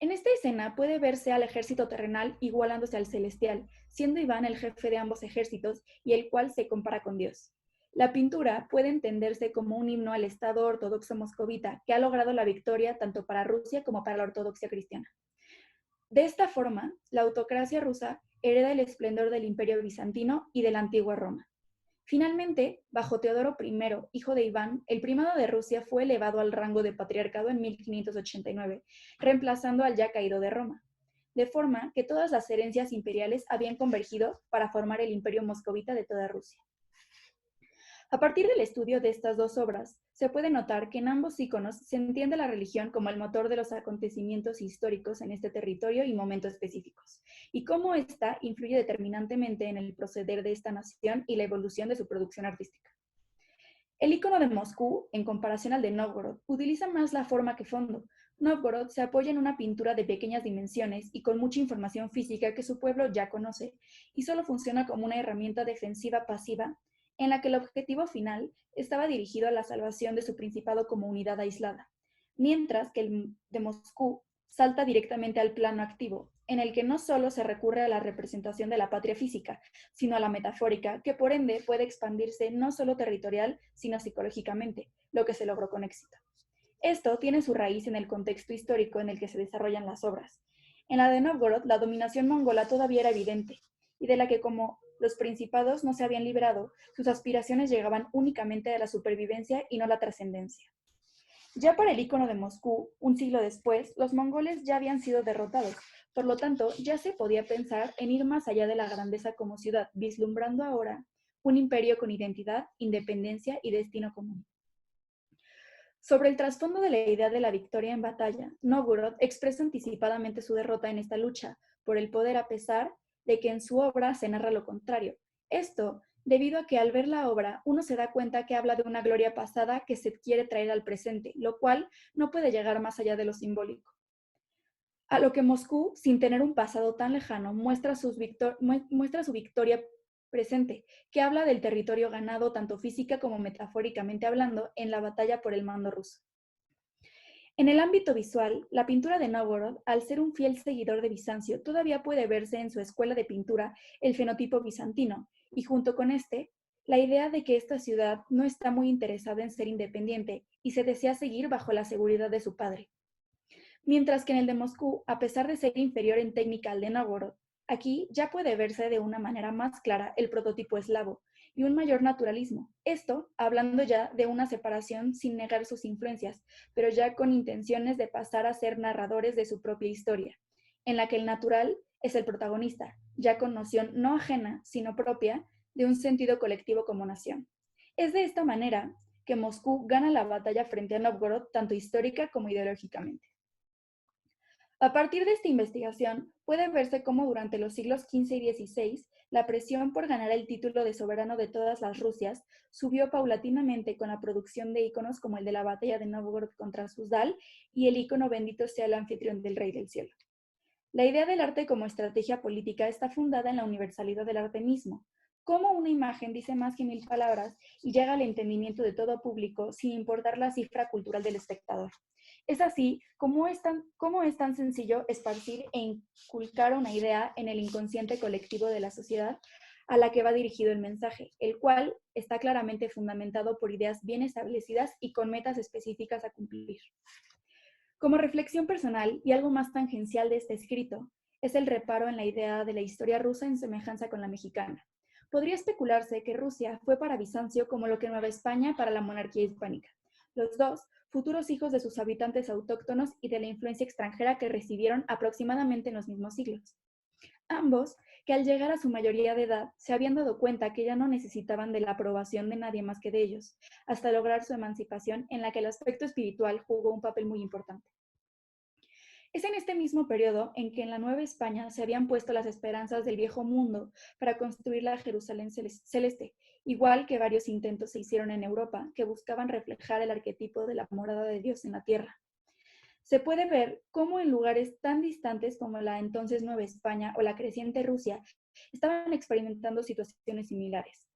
Speaker 7: En esta escena puede verse al ejército terrenal igualándose al celestial, siendo Iván el jefe de ambos ejércitos y el cual se compara con Dios. La pintura puede entenderse como un himno al Estado ortodoxo moscovita que ha logrado la victoria tanto para Rusia como para la ortodoxia cristiana. De esta forma, la autocracia rusa hereda el esplendor del Imperio bizantino y de la antigua Roma. Finalmente, bajo Teodoro I, hijo de Iván, el primado de Rusia fue elevado al rango de patriarcado en 1589, reemplazando al ya caído de Roma, de forma que todas las herencias imperiales habían convergido para formar el Imperio moscovita de toda Rusia. A partir del estudio de estas dos obras, se puede notar que en ambos íconos se entiende la religión como el motor de los acontecimientos históricos en este territorio y momentos específicos, y cómo ésta influye determinantemente en el proceder de esta nación y la evolución de su producción artística. El ícono de Moscú, en comparación al de Nóvgorod, utiliza más la forma que fondo. Nóvgorod se apoya en una pintura de pequeñas dimensiones y con mucha información física que su pueblo ya conoce, y solo funciona como una herramienta defensiva pasiva en la que el objetivo final estaba dirigido a la salvación de su principado como unidad aislada, mientras que el de Moscú salta directamente al plano activo, en el que no solo se recurre a la representación de la patria física, sino a la metafórica, que por ende puede expandirse no solo territorial, sino psicológicamente, lo que se logró con éxito. Esto tiene su raíz en el contexto histórico en el que se desarrollan las obras. En la de Nóvgorod, la dominación mongola todavía era evidente, y de la que como los principados no se habían librado, sus aspiraciones llegaban únicamente a la supervivencia y no a la trascendencia. Ya para el ícono de Moscú, un siglo después, los mongoles ya habían sido derrotados, por lo tanto, ya se podía pensar en ir más allá de la grandeza como ciudad, vislumbrando ahora un imperio con identidad, independencia y destino común. Sobre el trasfondo de la idea de la victoria en batalla, Nóvgorod expresa anticipadamente su derrota en esta lucha por el poder a pesar de que en su obra se narra lo contrario. Esto debido a que al ver la obra uno se da cuenta que habla de una gloria pasada que se quiere traer al presente, lo cual no puede llegar más allá de lo simbólico. A lo que Moscú, sin tener un pasado tan lejano, muestra su victoria presente, que habla del territorio ganado tanto física como metafóricamente hablando en la batalla por el mando ruso. En el ámbito visual, la pintura de Nóvgorod, al ser un fiel seguidor de Bizancio, todavía puede verse en su escuela de pintura el fenotipo bizantino, y junto con este, la idea de que esta ciudad no está muy interesada en ser independiente y se desea seguir bajo la seguridad de su padre. mientras que en el de Moscú, a pesar de ser inferior en técnica al de Nóvgorod, aquí ya puede verse de una manera más clara el prototipo eslavo y un mayor naturalismo. Esto hablando ya de una separación sin negar sus influencias, pero ya con intenciones de pasar a ser narradores de su propia historia, en la que el natural es el protagonista, ya con noción no ajena, sino propia, de un sentido colectivo como nación. Es de esta manera que Moscú gana la batalla frente a Nóvgorod, tanto histórica como ideológicamente. A partir de esta investigación, puede verse cómo durante los siglos XV y XVI, la presión por ganar el título de soberano de todas las Rusias subió paulatinamente con la producción de íconos como el de la batalla de Nóvgorod contra Suzdal y el ícono Bendito sea el anfitrión del Rey del Cielo. La idea del arte como estrategia política está fundada en la universalidad del arte mismo, cómo una imagen dice más que 1000 palabras y llega al entendimiento de todo público sin importar la cifra cultural del espectador. Es así como es tan sencillo esparcir e inculcar una idea en el inconsciente colectivo de la sociedad a la que va dirigido el mensaje, el cual está claramente fundamentado por ideas bien establecidas y con metas específicas a cumplir. Como reflexión personal y algo más tangencial de este escrito, es el reparo en la idea de la historia rusa en semejanza con la mexicana. Podría especularse que Rusia fue para Bizancio como lo que Nueva España para la monarquía hispánica. Los dos, futuros hijos de sus habitantes autóctonos y de la influencia extranjera que recibieron aproximadamente en los mismos siglos. Ambos, que al llegar a su mayoría de edad, se habían dado cuenta que ya no necesitaban de la aprobación de nadie más que de ellos, hasta lograr su emancipación en la que el aspecto espiritual jugó un papel muy importante. Es en este mismo periodo en que en la Nueva España se habían puesto las esperanzas del viejo mundo para construir la Jerusalén celeste, igual que varios intentos se hicieron en Europa que buscaban reflejar el arquetipo de la morada de Dios en la tierra. Se puede ver cómo en lugares tan distantes como la entonces Nueva España o la creciente Rusia estaban experimentando situaciones similares.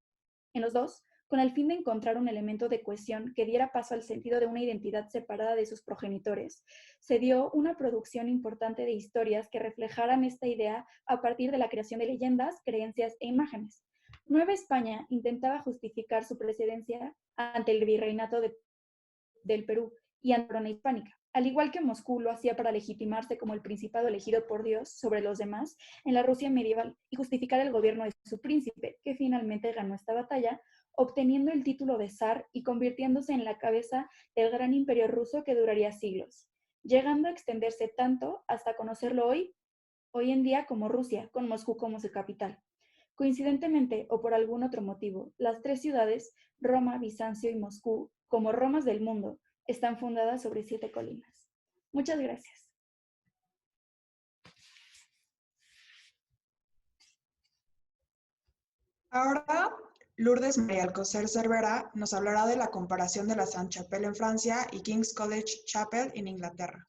Speaker 7: En los dos, con el fin de encontrar un elemento de cohesión que diera paso al sentido de una identidad separada de sus progenitores, se dio una producción importante de historias que reflejaran esta idea a partir de la creación de leyendas, creencias e imágenes. Nueva España intentaba justificar su precedencia ante el virreinato del Perú y ante la corona hispánica, al igual que Moscú lo hacía para legitimarse como el principado elegido por Dios sobre los demás en la Rusia medieval y justificar el gobierno de su príncipe, que finalmente ganó esta batalla, obteniendo el título de zar y convirtiéndose en la cabeza del gran imperio ruso que duraría siglos, llegando a extenderse tanto hasta conocerlo hoy en día como Rusia, con Moscú como su capital. Coincidentemente, o por algún otro motivo, las tres ciudades, Roma, Bizancio y Moscú, como Romas del mundo, están fundadas sobre 7 colinas. Muchas gracias.
Speaker 3: Ahora, Lourdes María Alcocer Cervera nos hablará de la comparación de la Sainte-Chapelle en Francia y King's College Chapel en Inglaterra.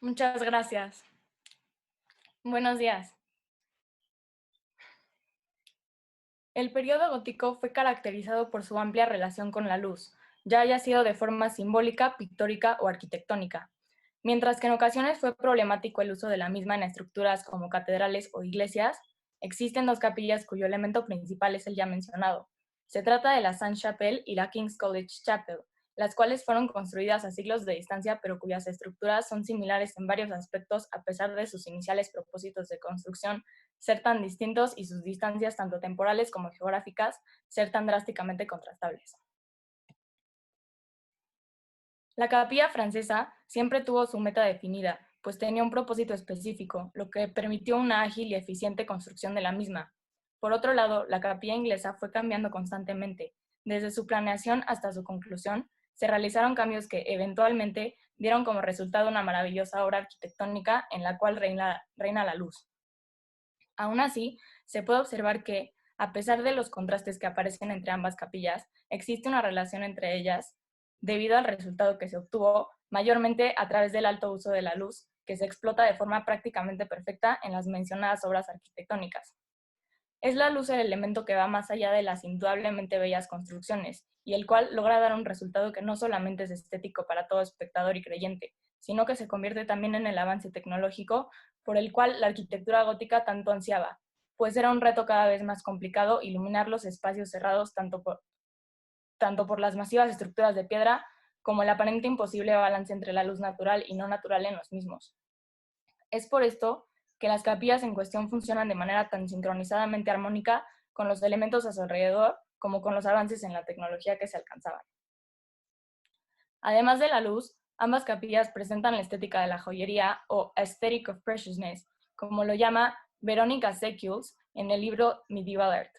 Speaker 8: Muchas gracias. Buenos días. El periodo gótico fue caracterizado por su amplia relación con la luz, ya haya sido de forma simbólica, pictórica o arquitectónica, mientras que en ocasiones fue problemático el uso de la misma en estructuras como catedrales o iglesias. Existen dos capillas cuyo elemento principal es el ya mencionado. Se trata de la Sainte-Chapelle y la King's College Chapel, las cuales fueron construidas a siglos de distancia, pero cuyas estructuras son similares en varios aspectos a pesar de sus iniciales propósitos de construcción ser tan distintos y sus distancias tanto temporales como geográficas ser tan drásticamente contrastables. La capilla francesa siempre tuvo su meta definida, pues tenía un propósito específico, lo que permitió una ágil y eficiente construcción de la misma. Por otro lado, la capilla inglesa fue cambiando constantemente. Desde su planeación hasta su conclusión, se realizaron cambios que, eventualmente, dieron como resultado una maravillosa obra arquitectónica en la cual reina la luz. Aún así, se puede observar que, A pesar de los contrastes que aparecen entre ambas capillas, existe una relación entre ellas debido al resultado que se obtuvo mayormente a través del alto uso de la luz, que se explota de forma prácticamente perfecta en las mencionadas obras arquitectónicas. Es la luz el elemento que va más allá de las indudablemente bellas construcciones, y el cual logra dar un resultado que no solamente es estético para todo espectador y creyente, sino que se convierte también en el avance tecnológico por el cual la arquitectura gótica tanto ansiaba, pues era un reto cada vez más complicado iluminar los espacios cerrados tanto por las masivas estructuras de piedra como el aparente imposible balance entre la luz natural y no natural en los mismos. Es por esto que las capillas en cuestión funcionan de manera tan sincronizadamente armónica con los elementos a su alrededor como con los avances en la tecnología que se alcanzaban. Además de la luz, ambas capillas presentan la estética de la joyería o aesthetic of preciousness, como lo llama Veronica Secules en el libro Medieval Art,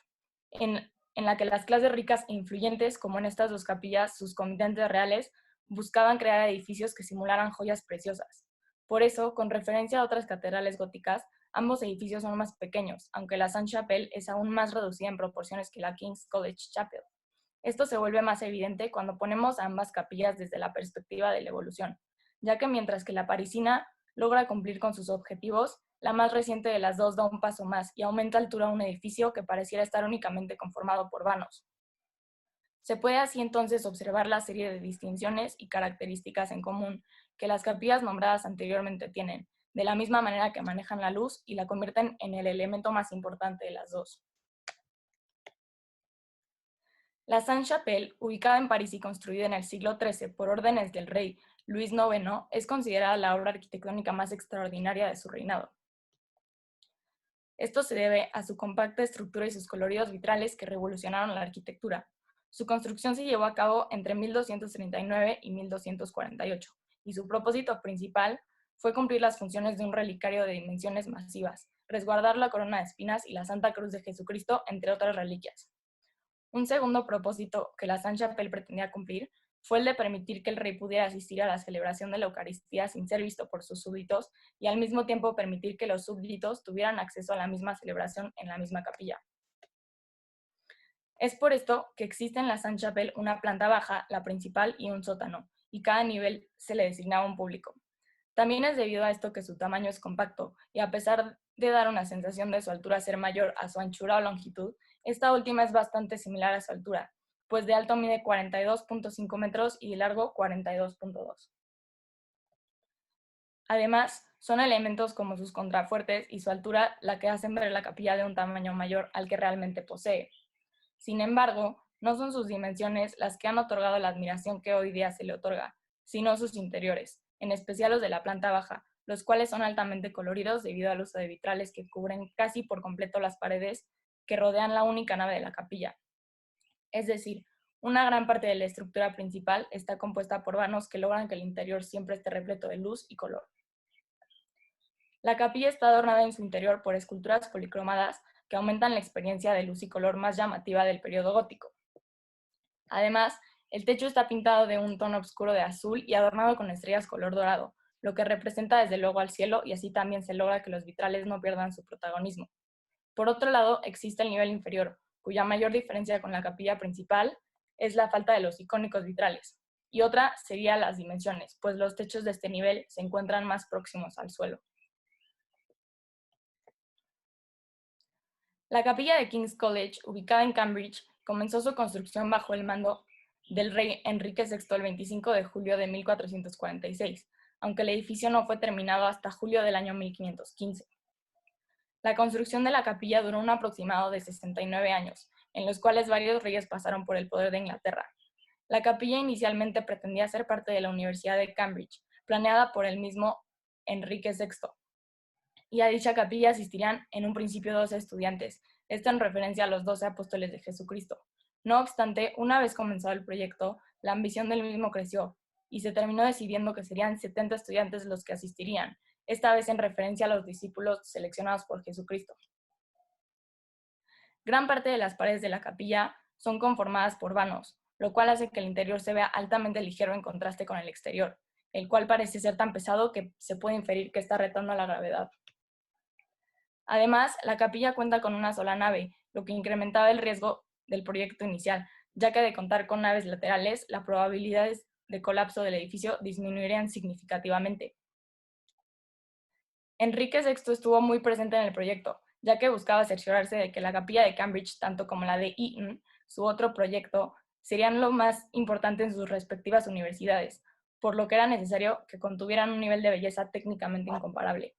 Speaker 8: en la que las clases ricas e influyentes, como en estas dos capillas, sus comitentes reales, buscaban crear edificios que simularan joyas preciosas. Por eso, con referencia a otras catedrales góticas, ambos edificios son más pequeños, aunque la Sainte-Chapelle es aún más reducida en proporciones que la King's College Chapel. Esto se vuelve más evidente cuando ponemos a ambas capillas desde la perspectiva de la evolución, ya que mientras que la parisina logra cumplir con sus objetivos, la más reciente de las dos da un paso más y aumenta altura a un edificio que pareciera estar únicamente conformado por vanos. Se puede así entonces observar la serie de distinciones y características en común que las capillas nombradas anteriormente tienen, de la misma manera que manejan la luz y la convierten en el elemento más importante de las dos. La Sainte-Chapelle, ubicada en París y construida en el siglo XIII por órdenes del rey Luis IX, es considerada la obra arquitectónica más extraordinaria de su reinado. Esto se debe a su compacta estructura y sus coloridos vitrales que revolucionaron la arquitectura. Su construcción se llevó a cabo entre 1239 y 1248, y su propósito principal fue cumplir las funciones de un relicario de dimensiones masivas, resguardar la corona de espinas y la Santa Cruz de Jesucristo, entre otras reliquias. Un segundo propósito que la Sainte-Chapelle pretendía cumplir fue el de permitir que el rey pudiera asistir a la celebración de la Eucaristía sin ser visto por sus súbditos y al mismo tiempo permitir que los súbditos tuvieran acceso a la misma celebración en la misma capilla. Es por esto que existe en la Sainte-Chapelle una planta baja, la principal y un sótano, y cada nivel se le designaba un público. También es debido a esto que su tamaño es compacto, y a pesar de dar una sensación de su altura ser mayor a su anchura o longitud, esta última es bastante similar a su altura, pues de alto mide 42.5 metros y de largo 42.2. Además, son elementos como sus contrafuertes y su altura la que hacen ver la capilla de un tamaño mayor al que realmente posee. Sin embargo, no son sus dimensiones las que han otorgado la admiración que hoy día se le otorga, sino sus interiores, en especial los de la planta baja, los cuales son altamente coloridos debido al uso de vitrales que cubren casi por completo las paredes que rodean la única nave de la capilla. Es decir, una gran parte de la estructura principal está compuesta por vanos que logran que el interior siempre esté repleto de luz y color. La capilla está adornada en su interior por esculturas policromadas que aumentan la experiencia de luz y color más llamativa del periodo gótico. Además, el techo está pintado de un tono oscuro de azul y adornado con estrellas color dorado, lo que representa desde luego al cielo, y así también se logra que los vitrales no pierdan su protagonismo. Por otro lado, existe el nivel inferior, cuya mayor diferencia con la capilla principal es la falta de los icónicos vitrales, y otra sería las dimensiones, pues los techos de este nivel se encuentran más próximos al suelo. La capilla de King's College, ubicada en Cambridge, comenzó su construcción bajo el mando del rey Enrique VI el 25 de julio de 1446, aunque el edificio no fue terminado hasta julio del año 1515. La construcción de la capilla duró un aproximado de 69 años, en los cuales varios reyes pasaron por el poder de Inglaterra. La capilla inicialmente pretendía ser parte de la Universidad de Cambridge, planeada por el mismo Enrique VI, y a dicha capilla asistirían en un principio 12 estudiantes, esto en referencia a los 12 apóstoles de Jesucristo. No obstante, una vez comenzado el proyecto, la ambición del mismo creció, y se terminó decidiendo que serían 70 estudiantes los que asistirían, esta vez en referencia a los discípulos seleccionados por Jesucristo. Gran parte de las paredes de la capilla son conformadas por vanos, lo cual hace que el interior se vea altamente ligero en contraste con el exterior, el cual parece ser tan pesado que se puede inferir que está retando a la gravedad. Además, la capilla cuenta con una sola nave, lo que incrementaba el riesgo del proyecto inicial, ya que de contar con naves laterales, las probabilidades de colapso del edificio disminuirían significativamente. Enrique VI estuvo muy presente en el proyecto, ya que buscaba cerciorarse de que la capilla de Cambridge, tanto como la de Eton, su otro proyecto, serían lo más importante en sus respectivas universidades, por lo que era necesario que contuvieran un nivel de belleza técnicamente incomparable.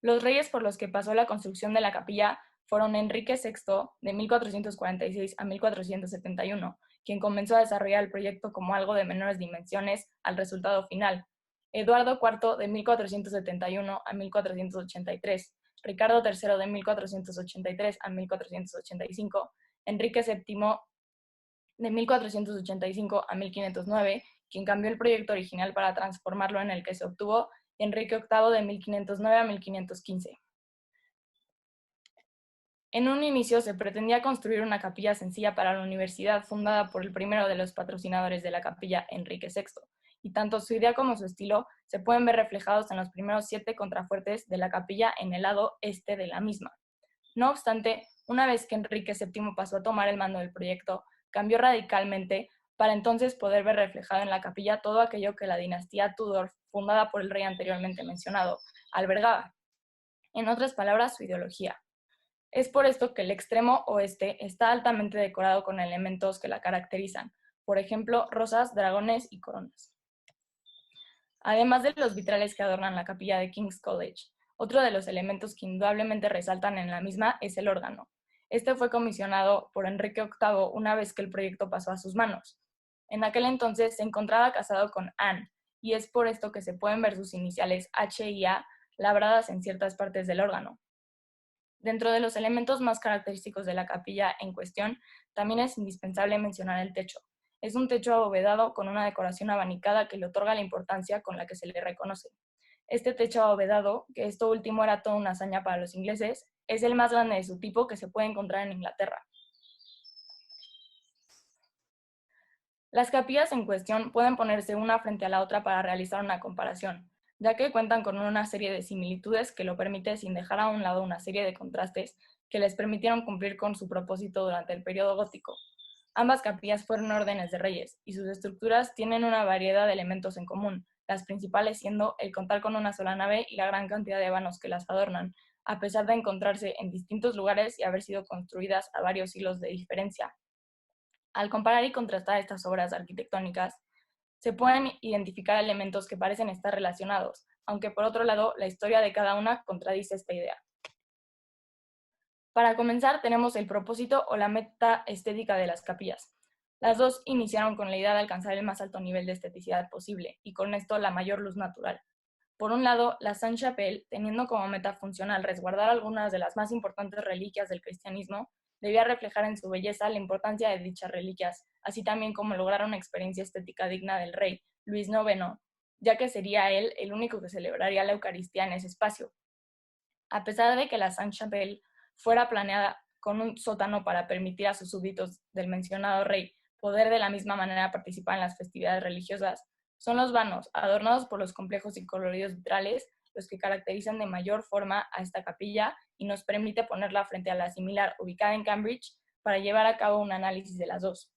Speaker 8: Los reyes por los que pasó la construcción de la capilla fueron Enrique VI, de 1446 a 1471, quien comenzó a desarrollar el proyecto como algo de menores dimensiones al resultado final, Eduardo IV, de 1471 a 1483, Ricardo III, de 1483 a 1485, Enrique VII, de 1485 a 1509, quien cambió el proyecto original para transformarlo en el que se obtuvo, y Enrique VIII, de 1509 a 1515. En un inicio se pretendía construir una capilla sencilla para la universidad fundada por el primero de los patrocinadores de la capilla, Enrique VI, y tanto su idea como su estilo se pueden ver reflejados en los primeros 7 contrafuertes de la capilla en el lado este de la misma. No obstante, una vez que Enrique VII pasó a tomar el mando del proyecto, cambió radicalmente para entonces poder ver reflejado en la capilla todo aquello que la dinastía Tudor, fundada por el rey anteriormente mencionado, albergaba. En otras palabras, su ideología. Es por esto que el extremo oeste está altamente decorado con elementos que la caracterizan, por ejemplo, rosas, dragones y coronas. Además de los vitrales que adornan la capilla de King's College, otro de los elementos que indudablemente resaltan en la misma es el órgano. Este fue comisionado por Enrique VIII una vez que el proyecto pasó a sus manos. En aquel entonces se encontraba casado con Anne, y es por esto que se pueden ver sus iniciales H y A labradas en ciertas partes del órgano. Dentro de los elementos más característicos de la capilla en cuestión, también es indispensable mencionar el techo. Es un techo abovedado con una decoración abanicada que le otorga la importancia con la que se le reconoce. Este techo abovedado, que esto último era toda una hazaña para los ingleses, es el más grande de su tipo que se puede encontrar en Inglaterra. Las capillas en cuestión pueden ponerse una frente a la otra para realizar una comparación, ya que cuentan con una serie de similitudes que lo permite sin dejar a un lado una serie de contrastes que les permitieron cumplir con su propósito durante el periodo gótico. Ambas capillas fueron órdenes de reyes, y sus estructuras tienen una variedad de elementos en común, las principales siendo el contar con una sola nave y la gran cantidad de vanos que las adornan, a pesar de encontrarse en distintos lugares y haber sido construidas a varios siglos de diferencia. Al comparar y contrastar estas obras arquitectónicas, se pueden identificar elementos que parecen estar relacionados, aunque por otro lado la historia de cada una contradice esta idea. Para comenzar, tenemos el propósito o la meta estética de las capillas. Las dos iniciaron con la idea de alcanzar el más alto nivel de esteticidad posible, y con esto la mayor luz natural. Por un lado, la Sainte-Chapelle, teniendo como meta funcional resguardar algunas de las más importantes reliquias del cristianismo, debía reflejar en su belleza la importancia de dichas reliquias, así también como lograr una experiencia estética digna del rey, Luis IX, ya que sería él el único que celebraría la Eucaristía en ese espacio. A pesar de que la Sainte-Chapelle fuera planeada con un sótano para permitir a sus súbditos del mencionado rey poder de la misma manera participar en las festividades religiosas, son los vanos, adornados por los complejos y coloridos vitrales, los que caracterizan de mayor forma a esta capilla y nos permite ponerla frente a la similar ubicada en Cambridge para llevar a cabo un análisis de las dos.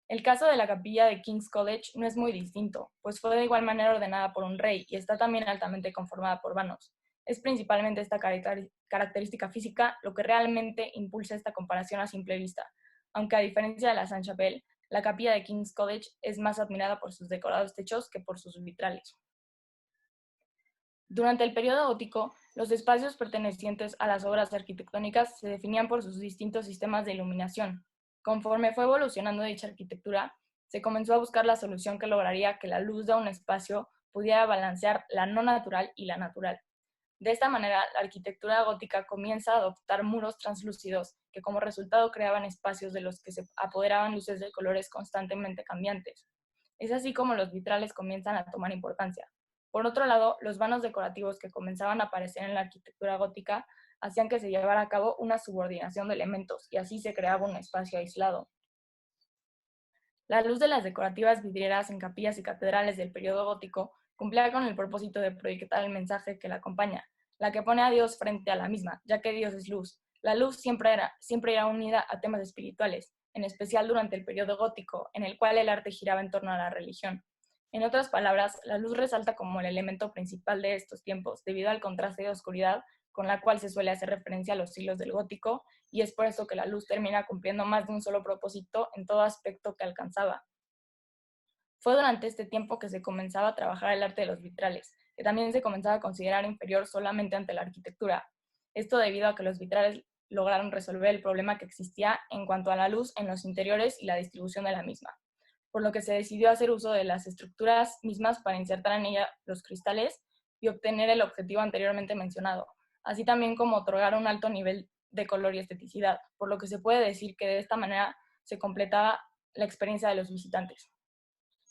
Speaker 8: El caso de la capilla de King's College no es muy distinto, pues fue de igual manera ordenada por un rey y está también altamente conformada por vanos. Es principalmente esta característica física lo que realmente impulsa esta comparación a simple vista, aunque a diferencia de la Sainte-Chapelle, la capilla de King's College es más admirada por sus decorados techos que por sus vitrales. Durante el periodo gótico, los espacios pertenecientes a las obras arquitectónicas se definían por sus distintos sistemas de iluminación. Conforme fue evolucionando dicha arquitectura, se comenzó a buscar la solución que lograría que la luz de un espacio pudiera balancear la no natural y la natural. De esta manera, la arquitectura gótica comienza a adoptar muros translúcidos que como resultado creaban espacios de los que se apoderaban luces de colores constantemente cambiantes. Es así como los vitrales comienzan a tomar importancia. Por otro lado, los vanos decorativos que comenzaban a aparecer en la arquitectura gótica hacían que se llevara a cabo una subordinación de elementos y así se creaba un espacio aislado. La luz de las decorativas vidrieras en capillas y catedrales del periodo gótico cumplía con el propósito de proyectar el mensaje que la acompaña, la que pone a Dios frente a la misma, ya que Dios es luz. La luz siempre era unida a temas espirituales, en especial durante el periodo gótico, en el cual el arte giraba en torno a la religión. En otras palabras, la luz resalta como el elemento principal de estos tiempos, debido al contraste de oscuridad con la cual se suele hacer referencia a los siglos del gótico, y es por eso que la luz termina cumpliendo más de un solo propósito en todo aspecto que alcanzaba. Fue durante este tiempo que se comenzaba a trabajar el arte de los vitrales, que también se comenzaba a considerar inferior solamente ante la arquitectura. Esto debido a que los vitrales lograron resolver el problema que existía en cuanto a la luz en los interiores y la distribución de la misma, por lo que se decidió hacer uso de las estructuras mismas para insertar en ella los cristales y obtener el objetivo anteriormente mencionado, así también como otorgar un alto nivel de color y esteticidad, por lo que se puede decir que de esta manera se completaba la experiencia de los visitantes.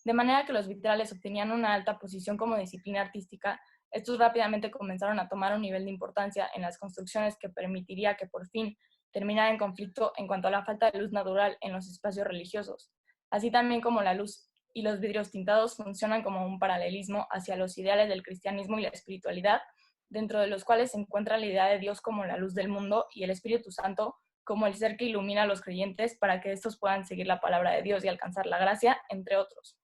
Speaker 8: De manera que los vitrales obtenían una alta posición como disciplina artística, estos rápidamente comenzaron a tomar un nivel de importancia en las construcciones que permitiría que por fin terminara en conflicto en cuanto a la falta de luz natural en los espacios religiosos, así también como la luz y los vidrios tintados funcionan como un paralelismo hacia los ideales del cristianismo y la espiritualidad, dentro de los cuales se encuentra la idea de Dios como la luz del mundo y el Espíritu Santo como el ser que ilumina a los creyentes para que estos puedan seguir la palabra de Dios y alcanzar la gracia, entre otros.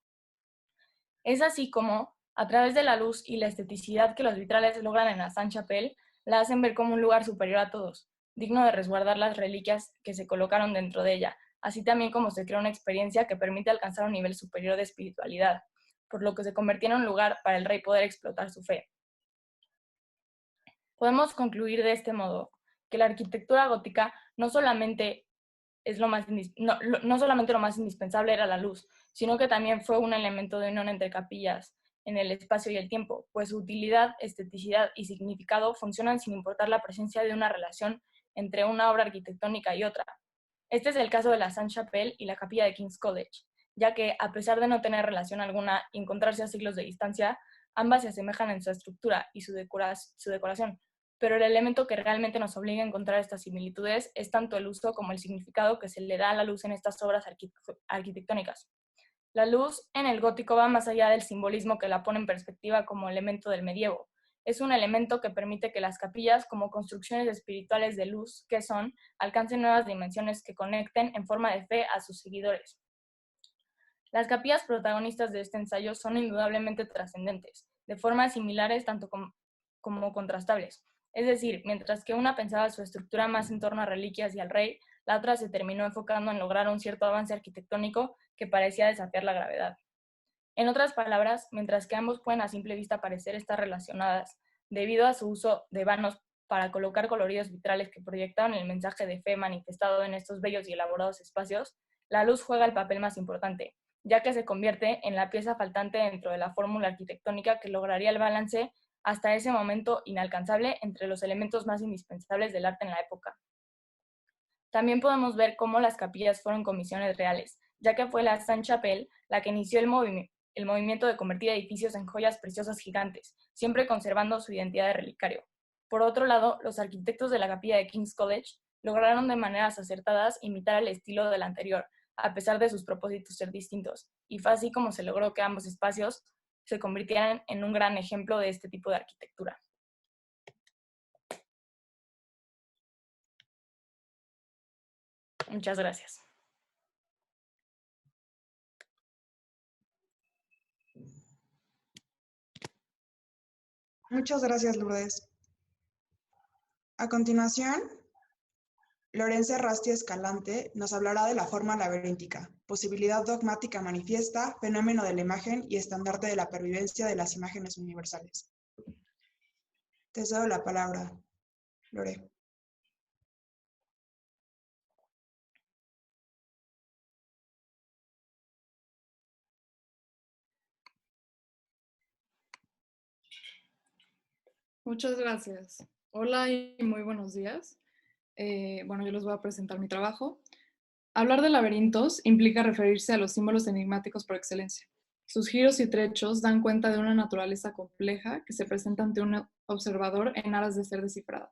Speaker 8: Es así como, a través de la luz y la esteticidad que los vitrales logran en la Sainte-Chapelle, la hacen ver como un lugar superior a todos, digno de resguardar las reliquias que se colocaron dentro de ella, así también como se crea una experiencia que permite alcanzar un nivel superior de espiritualidad, por lo que se convirtió en un lugar para el rey poder explotar su fe. Podemos concluir de este modo que la arquitectura gótica no solamente lo más indispensable era la luz, sino que también fue un elemento de unión entre capillas en el espacio y el tiempo, pues su utilidad, esteticidad y significado funcionan sin importar la presencia de una relación entre una obra arquitectónica y otra. Este es el caso de la Sainte-Chapelle y la capilla de King's College, ya que, a pesar de no tener relación alguna y encontrarse a siglos de distancia, ambas se asemejan en su estructura y su decoración, pero el elemento que realmente nos obliga a encontrar estas similitudes es tanto el uso como el significado que se le da a la luz en estas obras arquitectónicas. La luz en el gótico va más allá del simbolismo que la pone en perspectiva como elemento del medievo. Es un elemento que permite que las capillas, como construcciones espirituales de luz que son, alcancen nuevas dimensiones que conecten en forma de fe a sus seguidores. Las capillas protagonistas de este ensayo son indudablemente trascendentes, de formas similares tanto como contrastables. Es decir, mientras que una pensaba su estructura más en torno a reliquias y al rey, la otra se terminó enfocando en lograr un cierto avance arquitectónico que parecía desafiar la gravedad. En otras palabras, mientras que ambos pueden a simple vista parecer estar relacionadas, debido a su uso de vanos para colocar coloridos vitrales que proyectaban el mensaje de fe manifestado en estos bellos y elaborados espacios, la luz juega el papel más importante, ya que se convierte en la pieza faltante dentro de la fórmula arquitectónica que lograría el balance hasta ese momento inalcanzable entre los elementos más indispensables del arte en la época. También podemos ver cómo las capillas fueron comisiones reales, ya que fue la Sainte-Chapelle la que inició el movimiento de convertir edificios en joyas preciosas gigantes, siempre conservando su identidad de relicario. Por otro lado, los arquitectos de la capilla de King's College lograron de maneras acertadas imitar el estilo del anterior, a pesar de sus propósitos ser distintos, y fue así como se logró que ambos espacios se convirtieran en un gran ejemplo de este tipo de arquitectura. Muchas gracias.
Speaker 3: Muchas gracias, Lourdes. A continuación, Lorenza Rasti Escalante nos hablará de la forma laberíntica, posibilidad dogmática manifiesta, fenómeno de la imagen y estandarte de la pervivencia de las imágenes universales. Te cedo la palabra, Lore.
Speaker 6: Muchas gracias. Hola y muy buenos días. Yo les voy a presentar mi trabajo. Hablar de laberintos implica referirse a los símbolos enigmáticos por excelencia. Sus giros y trechos dan cuenta de una naturaleza compleja que se presenta ante un observador en aras de ser descifrada.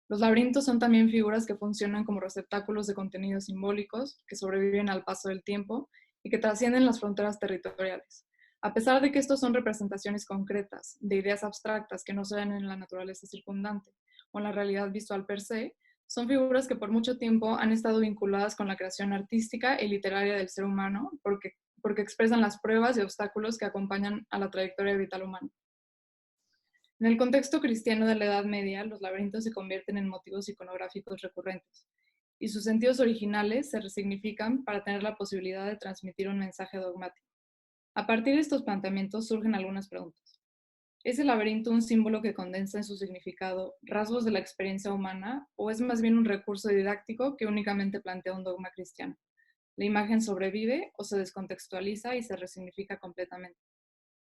Speaker 6: Los laberintos son también figuras que funcionan como receptáculos de contenidos simbólicos que sobreviven al paso del tiempo y que trascienden las fronteras territoriales. A pesar de que estos son representaciones concretas de ideas abstractas que no se ven en la naturaleza circundante o en la realidad visual per se, Son figuras que por mucho tiempo han estado vinculadas con la creación artística y literaria del ser humano, porque expresan las pruebas y obstáculos que acompañan a la trayectoria vital humana. En el contexto cristiano de la Edad Media, los laberintos se convierten en motivos iconográficos recurrentes, y sus sentidos originales se resignifican para tener la posibilidad de transmitir un mensaje dogmático. A partir de estos planteamientos surgen algunas preguntas. ¿Es el laberinto un símbolo que condensa en su significado rasgos de la experiencia humana o es más bien un recurso didáctico que únicamente plantea un dogma cristiano? ¿La imagen sobrevive o se descontextualiza y se resignifica completamente?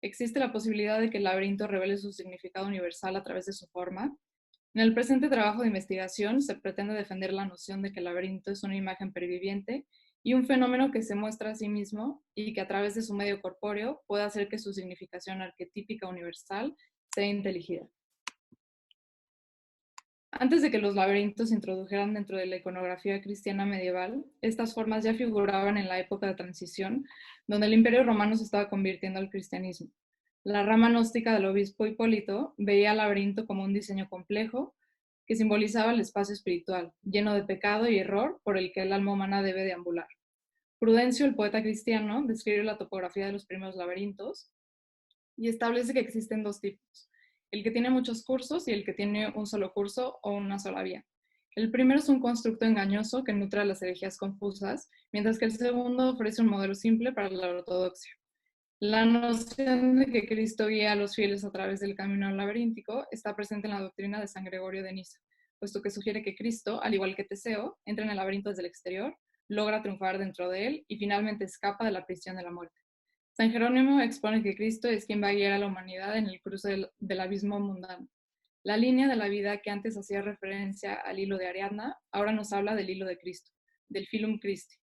Speaker 6: ¿Existe la posibilidad de que el laberinto revele su significado universal a través de su forma? En el presente trabajo de investigación se pretende defender la noción de que el laberinto es una imagen perviviente y un fenómeno que se muestra a sí mismo y que a través de su medio corpóreo puede hacer que su significación arquetípica universal sea inteligida. Antes de que los laberintos se introdujeran dentro de la iconografía cristiana medieval, estas formas ya figuraban en la época de transición, donde el Imperio Romano se estaba convirtiendo al cristianismo. La rama gnóstica del obispo Hipólito veía al laberinto como un diseño complejo que simbolizaba el espacio espiritual, lleno de pecado y error por el que el alma humana debe deambular. Prudencio, el poeta cristiano, describe la topografía de los primeros laberintos y establece que existen dos tipos: el que tiene muchos cursos y el que tiene un solo curso o una sola vía. El primero es un constructo engañoso que nutre a las herejías confusas, mientras que el segundo ofrece un modelo simple para la ortodoxia. La noción de que Cristo guía a los fieles a través del camino laberíntico está presente en la doctrina de San Gregorio de Niza, puesto que sugiere que Cristo, al igual que Teseo, entra en el laberinto desde el exterior, logra triunfar dentro de él y finalmente escapa de la prisión de la muerte. San Jerónimo expone que Cristo es quien va a guiar a la humanidad en el cruce del abismo mundano. La línea de la vida que antes hacía referencia al hilo de Ariadna, ahora nos habla del hilo de Cristo, del filum Christi.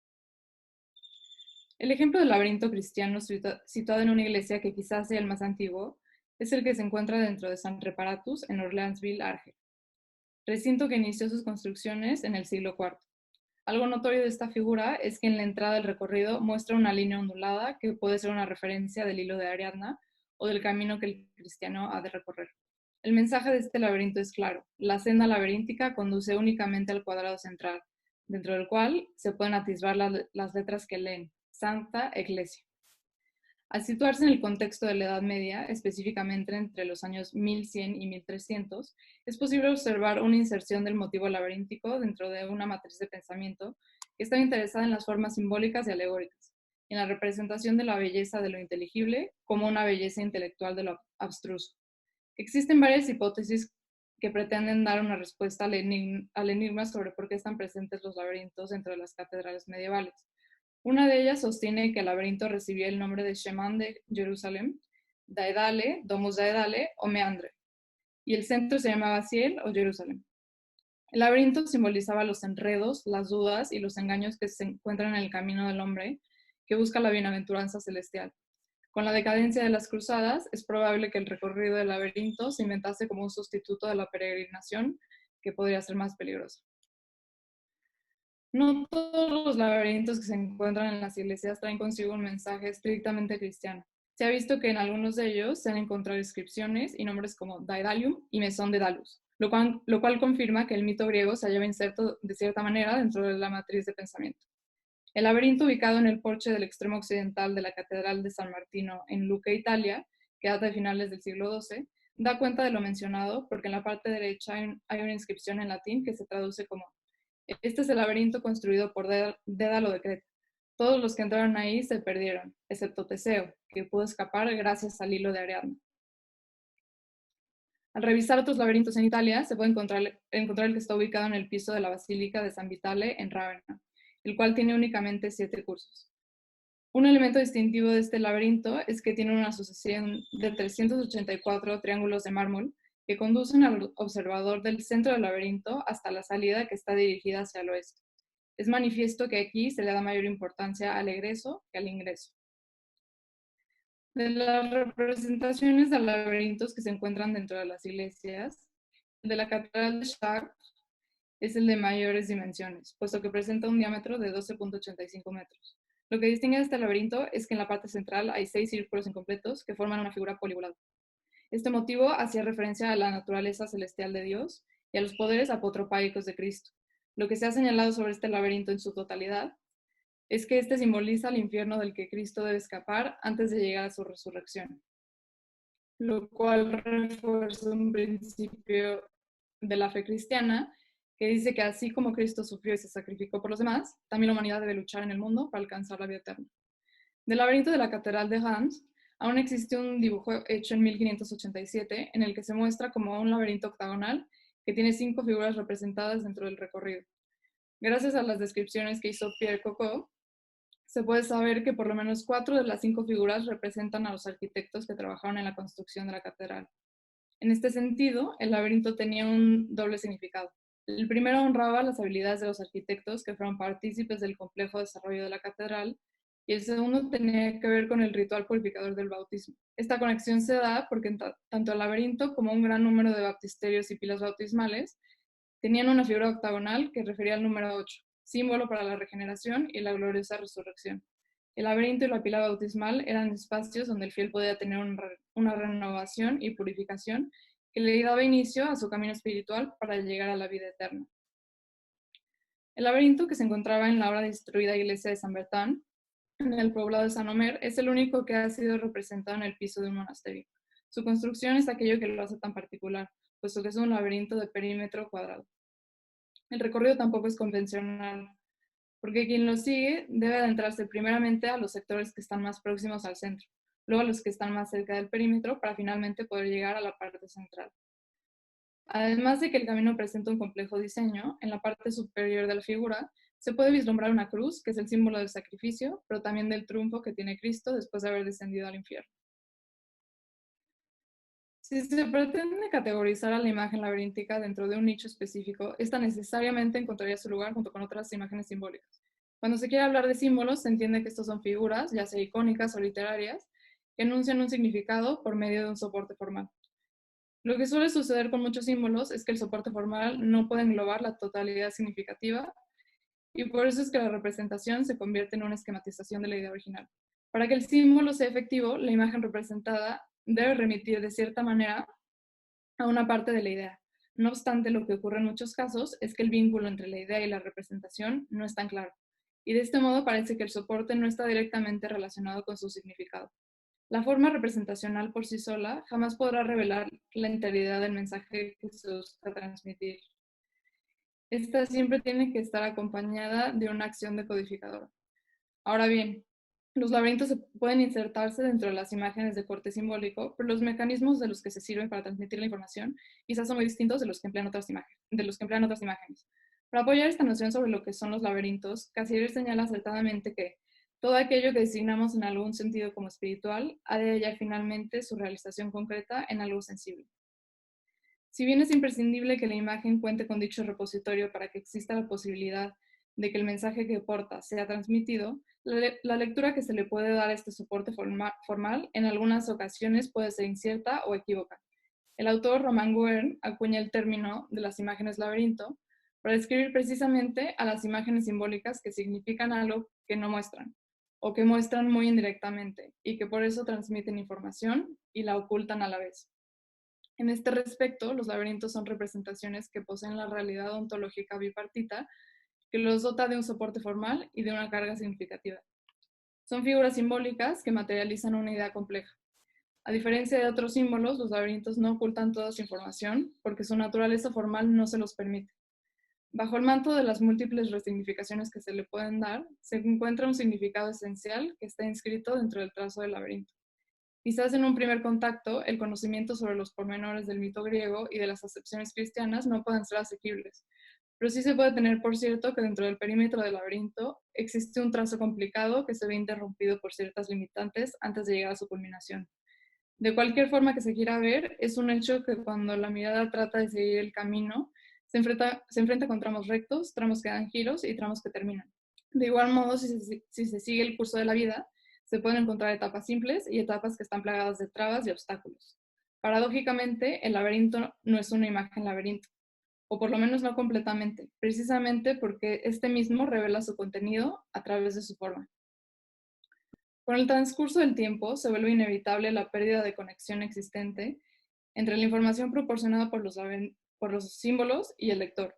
Speaker 6: El ejemplo del laberinto cristiano situado en una iglesia que quizás sea el más antiguo es el que se encuentra dentro de San Reparatus en Orleansville, Argel, recinto que inició sus construcciones en el siglo IV. Algo notorio de esta figura es que en la entrada del recorrido muestra una línea ondulada que puede ser una referencia del hilo de Ariadna o del camino que el cristiano ha de recorrer. El mensaje de este laberinto es claro: la senda laberíntica conduce únicamente al cuadrado central, dentro del cual se pueden atisbar las letras que leen Sancta Ecclesia. Al situarse en el contexto de la Edad Media, específicamente entre los años 1100 y 1300, es posible observar una inserción del motivo laberíntico dentro de una matriz de pensamiento que está interesada en las formas simbólicas y alegóricas, en la representación de la belleza de lo inteligible como una belleza intelectual de lo abstruso. Existen varias hipótesis que pretenden dar una respuesta al enigma sobre por qué están presentes los laberintos dentro de las catedrales medievales. Una de ellas sostiene que el laberinto recibía el nombre de Sheman de Jerusalén, Daedale, Domus Daedale o Meandre, y el centro se llamaba Ciel o Jerusalén. El laberinto simbolizaba los enredos, las dudas y los engaños que se encuentran en el camino del hombre que busca la bienaventuranza celestial. Con la decadencia de las cruzadas, es probable que el recorrido del laberinto se inventase como un sustituto de la peregrinación, que podría ser más peligrosa. No todos los laberintos que se encuentran en las iglesias traen consigo un mensaje estrictamente cristiano. Se ha visto que en algunos de ellos se han encontrado inscripciones y nombres como Daedalium y Mesón de Dalus, lo cual confirma que el mito griego se hallaba inserto de cierta manera dentro de la matriz de pensamiento. El laberinto ubicado en el porche del extremo occidental de la Catedral de San Martino en Lucca, Italia, que data de finales del siglo XII, da cuenta de lo mencionado porque en la parte derecha hay una inscripción en latín que se traduce como: este es el laberinto construido por Dédalo de Creta. Todos los que entraron ahí se perdieron, excepto Teseo, que pudo escapar gracias al hilo de Ariadna. Al revisar otros laberintos en Italia, se puede encontrar el que está ubicado en el piso de la Basílica de San Vitale en Rávena, el cual tiene únicamente 7 cursos. Un elemento distintivo de este laberinto es que tiene una sucesión de 384 triángulos de mármol que conducen al observador del centro del laberinto hasta la salida, que está dirigida hacia el oeste. Es manifiesto que aquí se le da mayor importancia al egreso que al ingreso. De las representaciones de laberintos que se encuentran dentro de las iglesias, el de la Catedral de Chartres es el de mayores dimensiones, puesto que presenta un diámetro de 12.85 metros. Lo que distingue a este laberinto es que en la parte central hay 6 círculos incompletos que forman una figura poligonal. Este motivo hacía referencia a la naturaleza celestial de Dios y a los poderes apotropáicos de Cristo, Lo que se ha señalado sobre este laberinto en su totalidad es que este simboliza el infierno del que Cristo debe escapar antes de llegar a su resurrección, lo cual refuerza un principio de la fe cristiana que dice que así como Cristo sufrió y se sacrificó por los demás, también la humanidad debe luchar en el mundo para alcanzar la vida eterna. Del laberinto de la Catedral de Reims aún existe un dibujo hecho en 1587 en el que se muestra como un laberinto octagonal que tiene 5 figuras representadas dentro del recorrido. Gracias a las descripciones que hizo Pierre Coco, se puede saber que por lo menos 4 de las 5 figuras representan a los arquitectos que trabajaron en la construcción de la catedral. En este sentido, el laberinto tenía un doble significado. El primero honraba las habilidades de los arquitectos que fueron partícipes del complejo desarrollo de la catedral, y el segundo tenía que ver con el ritual purificador del bautismo. Esta conexión se da porque tanto el laberinto como un gran número de baptisterios y pilas bautismales tenían una figura octagonal que refería al número 8, símbolo para la regeneración y la gloriosa resurrección. El laberinto y la pila bautismal eran espacios donde el fiel podía tener una renovación y purificación que le daba inicio a su camino espiritual para llegar a la vida eterna. El laberinto, que se encontraba en la ahora destruida iglesia de San Bertán, en el poblado de San Omer, es el único que ha sido representado en el piso de un monasterio. Su construcción es aquello que lo hace tan particular, puesto que es un laberinto de perímetro cuadrado. El recorrido tampoco es convencional, porque quien lo sigue debe adentrarse primeramente a los sectores que están más próximos al centro, luego a los que están más cerca del perímetro para finalmente poder llegar a la parte central. Además de que el camino presenta un complejo diseño, en la parte superior de la figura se puede vislumbrar una cruz, que es el símbolo del sacrificio, pero también del triunfo que tiene Cristo después de haber descendido al infierno. Si se pretende categorizar a la imagen laberíntica dentro de un nicho específico, esta necesariamente encontraría su lugar junto con otras imágenes simbólicas. Cuando se quiere hablar de símbolos, se entiende que estos son figuras, ya sea icónicas o literarias, que enuncian un significado por medio de un soporte formal. Lo que suele suceder con muchos símbolos es que el soporte formal no puede englobar la totalidad significativa, y por eso es que la representación se convierte en una esquematización de la idea original. Para que el símbolo sea efectivo, la imagen representada debe remitir de cierta manera a una parte de la idea. No obstante, lo que ocurre en muchos casos es que el vínculo entre la idea y la representación no es tan claro, y de este modo parece que el soporte no está directamente relacionado con su significado. La forma representacional por sí sola jamás podrá revelar la integridad del mensaje que se busca transmitir. Esta siempre tiene que estar acompañada de una acción decodificadora. Ahora bien, los laberintos pueden insertarse dentro de las imágenes de corte simbólico, pero los mecanismos de los que se sirven para transmitir la información quizás son muy distintos de los que emplean otras imágenes. Para apoyar esta noción sobre lo que son los laberintos, Cassirer señala acertadamente que todo aquello que designamos en algún sentido como espiritual ha de hallar finalmente su realización concreta en algo sensible. Si bien es imprescindible que la imagen cuente con dicho repositorio para que exista la posibilidad de que el mensaje que porta sea transmitido, la lectura que se le puede dar a este soporte formal en algunas ocasiones puede ser incierta o equívoca. El autor Romain Gouern acuña el término de las imágenes laberinto para describir precisamente a las imágenes simbólicas que significan algo que no muestran, o que muestran muy indirectamente, y que por eso transmiten información y la ocultan a la vez. En este respecto, los laberintos son representaciones que poseen la realidad ontológica bipartita, que los dota de un soporte formal y de una carga significativa. Son figuras simbólicas que materializan una idea compleja. A diferencia de otros símbolos, los laberintos no ocultan toda su información porque su naturaleza formal no se los permite. Bajo el manto de las múltiples resignificaciones que se le pueden dar, se encuentra un significado esencial que está inscrito dentro del trazo del laberinto. Quizás en un primer contacto, el conocimiento sobre los pormenores del mito griego y de las acepciones cristianas no puedan ser asequibles, pero sí se puede tener por cierto que dentro del perímetro del laberinto existe un trazo complicado que se ve interrumpido por ciertas limitantes antes de llegar a su culminación. De cualquier forma que se quiera ver, es un hecho que cuando la mirada trata de seguir el camino, se enfrenta con tramos rectos, tramos que dan giros y tramos que terminan. De igual modo, si se sigue el curso de la vida, se pueden encontrar etapas simples y etapas que están plagadas de trabas y obstáculos. Paradójicamente, el laberinto no es una imagen laberinto, o por lo menos no completamente, precisamente porque este mismo revela su contenido a través de su forma. Con el transcurso del tiempo, se vuelve inevitable la pérdida de conexión existente entre la información proporcionada por los símbolos y el lector.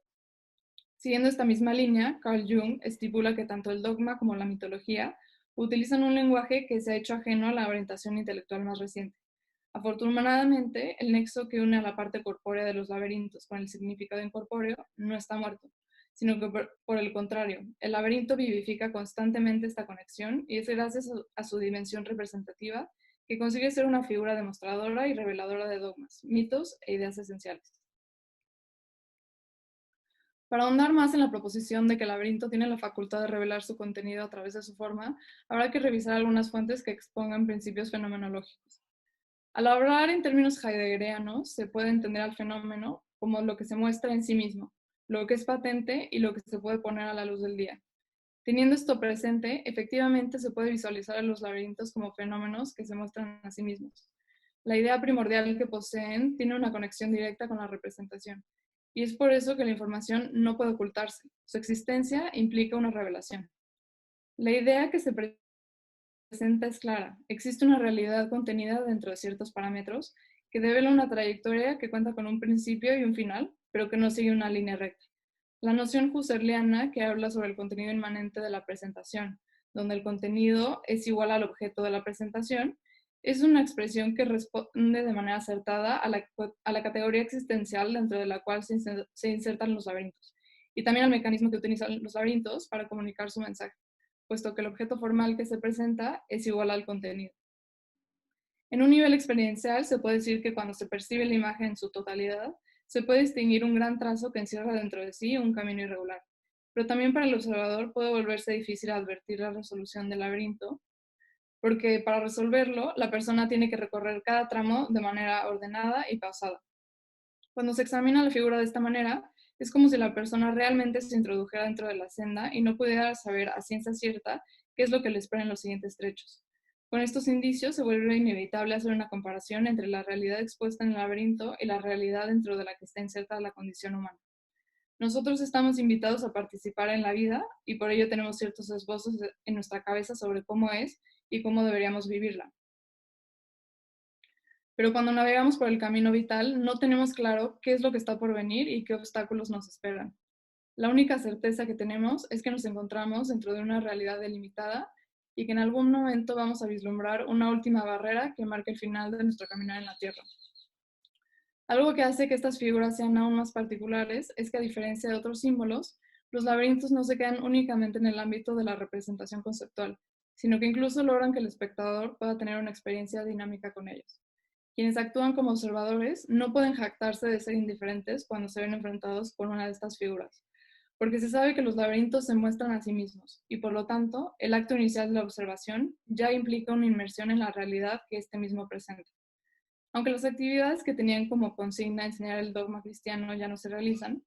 Speaker 6: Siguiendo esta misma línea, Carl Jung estipula que tanto el dogma como la mitología utilizan un lenguaje que se ha hecho ajeno a la orientación intelectual más reciente. Afortunadamente, el nexo que une a la parte corpórea de los laberintos con el significado incorpóreo no está muerto, sino que por el contrario, el laberinto vivifica constantemente esta conexión y es gracias a su dimensión representativa que consigue ser una figura demostradora y reveladora de dogmas, mitos e ideas esenciales. Para ahondar más en la proposición de que el laberinto tiene la facultad de revelar su contenido a través de su forma, habrá que revisar algunas fuentes que expongan principios fenomenológicos. Al hablar en términos heideggerianos, se puede entender al fenómeno como lo que se muestra en sí mismo, lo que es patente y lo que se puede poner a la luz del día. Teniendo esto presente, efectivamente se puede visualizar a los laberintos como fenómenos que se muestran a sí mismos. La idea primordial que poseen tiene una conexión directa con la representación, y es por eso que la información no puede ocultarse. Su existencia implica una revelación. La idea que se presenta es clara. Existe una realidad contenida dentro de ciertos parámetros que devela una trayectoria que cuenta con un principio y un final, pero que no sigue una línea recta. La noción husserliana que habla sobre el contenido inmanente de la presentación, donde el contenido es igual al objeto de la presentación, es una expresión que responde de manera acertada a la categoría existencial dentro de la cual se insertan los laberintos, y también al mecanismo que utilizan los laberintos para comunicar su mensaje, puesto que el objeto formal que se presenta es igual al contenido. En un nivel experiencial se puede decir que cuando se percibe la imagen en su totalidad, se puede distinguir un gran trazo que encierra dentro de sí un camino irregular. Pero también para el observador puede volverse difícil advertir la resolución del laberinto, porque para resolverlo, la persona tiene que recorrer cada tramo de manera ordenada y pausada. Cuando se examina la figura de esta manera, es como si la persona realmente se introdujera dentro de la senda y no pudiera saber a ciencia cierta qué es lo que le espera en los siguientes trechos. Con estos indicios se vuelve inevitable hacer una comparación entre la realidad expuesta en el laberinto y la realidad dentro de la que está inserta la condición humana. Nosotros estamos invitados a participar en la vida y por ello tenemos ciertos esbozos en nuestra cabeza sobre cómo es y cómo deberíamos vivirla. Pero cuando navegamos por el camino vital, no tenemos claro qué es lo que está por venir y qué obstáculos nos esperan. La única certeza que tenemos es que nos encontramos dentro de una realidad delimitada y que en algún momento vamos a vislumbrar una última barrera que marque el final de nuestro caminar en la Tierra. Algo que hace que estas figuras sean aún más particulares es que, a diferencia de otros símbolos, los laberintos no se quedan únicamente en el ámbito de la representación conceptual, sino que incluso logran que el espectador pueda tener una experiencia dinámica con ellos. Quienes actúan como observadores no pueden jactarse de ser indiferentes cuando se ven enfrentados con una de estas figuras, porque se sabe que los laberintos se muestran a sí mismos, y por lo tanto, el acto inicial de la observación ya implica una inmersión en la realidad que este mismo presenta. Aunque las actividades que tenían como consigna enseñar el dogma cristiano ya no se realizan,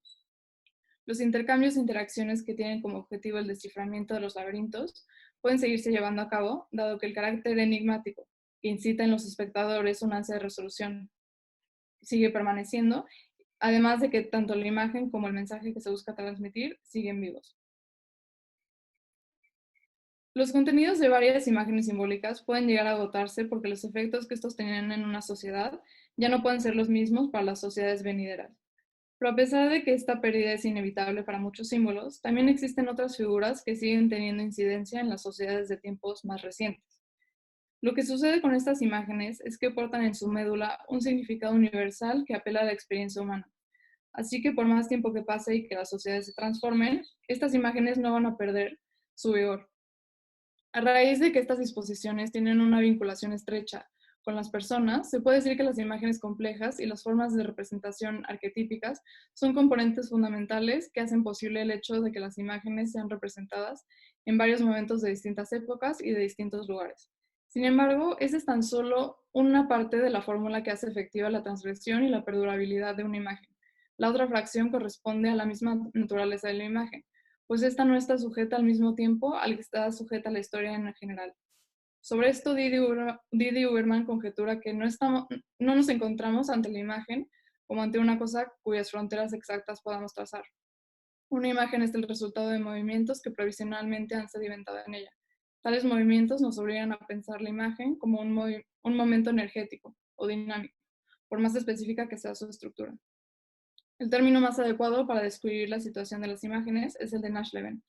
Speaker 6: los intercambios e interacciones que tienen como objetivo el desciframiento de los laberintos pueden seguirse llevando a cabo, dado que el carácter enigmático que incita en los espectadores un ansia de resolución sigue permaneciendo, además de que tanto la imagen como el mensaje que se busca transmitir siguen vivos. Los contenidos de varias imágenes simbólicas pueden llegar a agotarse porque los efectos que estos tenían en una sociedad ya no pueden ser los mismos para las sociedades venideras. Pero a pesar de que esta pérdida es inevitable para muchos símbolos, también existen otras figuras que siguen teniendo incidencia en las sociedades de tiempos más recientes. Lo que sucede con estas imágenes es que portan en su médula un significado universal que apela a la experiencia humana. Así que por más tiempo que pase y que las sociedades se transformen, estas imágenes no van a perder su vigor. A raíz de que estas disposiciones tienen una vinculación estrecha con las personas, se puede decir que las imágenes complejas y las formas de representación arquetípicas son componentes fundamentales que hacen posible el hecho de que las imágenes sean representadas en varios momentos de distintas épocas y de distintos lugares. Sin embargo, esa es tan solo una parte de la fórmula que hace efectiva la transgresión y la perdurabilidad de una imagen. La otra fracción corresponde a la misma naturaleza de la imagen, pues esta no está sujeta al mismo tiempo al que está sujeta la historia en general. Sobre esto, Didi Uberman conjetura que no nos encontramos ante la imagen como ante una cosa cuyas fronteras exactas podamos trazar. Una imagen es el resultado de movimientos que provisionalmente han sedimentado en ella. Tales movimientos nos obligan a pensar la imagen como un momento energético o dinámico, por más específica que sea su estructura. El término más adecuado para describir la situación de las imágenes es el de Nashleben,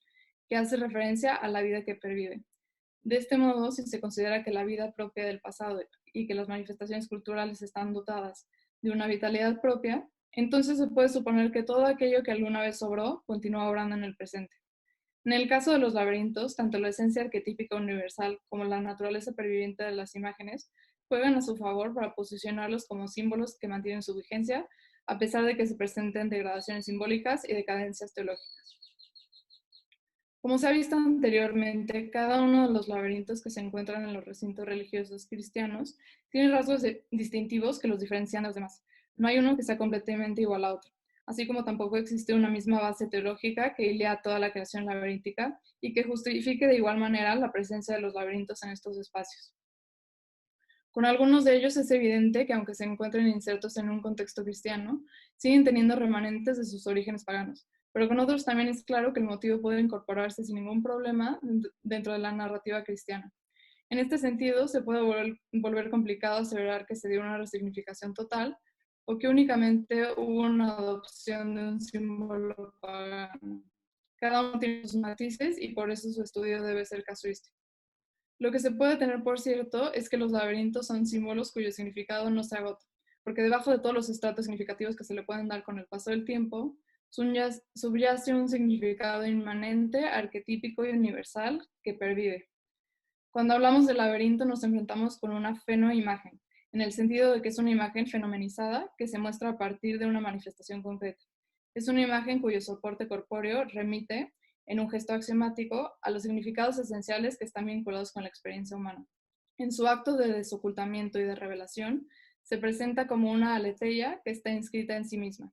Speaker 6: que hace referencia a la vida que pervive. De este modo, si se considera que la vida propia del pasado y que las manifestaciones culturales están dotadas de una vitalidad propia, entonces se puede suponer que todo aquello que alguna vez obró continúa obrando en el presente. En el caso de los laberintos, tanto la esencia arquetípica universal como la naturaleza perviviente de las imágenes juegan a su favor para posicionarlos como símbolos que mantienen su vigencia, a pesar de que se presenten degradaciones simbólicas y decadencias teológicas. Como se ha visto anteriormente, cada uno de los laberintos que se encuentran en los recintos religiosos cristianos tiene rasgos distintivos que los diferencian de los demás. No hay uno que sea completamente igual a otro, así como tampoco existe una misma base teológica que hile a toda la creación laberíntica y que justifique de igual manera la presencia de los laberintos en estos espacios. Con algunos de ellos es evidente que, aunque se encuentren insertos en un contexto cristiano, siguen teniendo remanentes de sus orígenes paganos, pero con otros también es claro que el motivo puede incorporarse sin ningún problema dentro de la narrativa cristiana. En este sentido, se puede volver complicado aseverar que se dio una resignificación total o que únicamente hubo una adopción de un símbolo pagano. Cada uno tiene sus matices y por eso su estudio debe ser casuístico. Lo que se puede tener por cierto es que los laberintos son símbolos cuyo significado no se agota, porque debajo de todos los estratos significativos que se le pueden dar con el paso del tiempo, subyace un significado inmanente, arquetípico y universal que pervive. Cuando hablamos de laberinto nos enfrentamos con una fenoimagen, en el sentido de que es una imagen fenomenizada que se muestra a partir de una manifestación concreta. Es una imagen cuyo soporte corpóreo remite, en un gesto axiomático, a los significados esenciales que están vinculados con la experiencia humana. En su acto de desocultamiento y de revelación, se presenta como una aletheia que está inscrita en sí misma.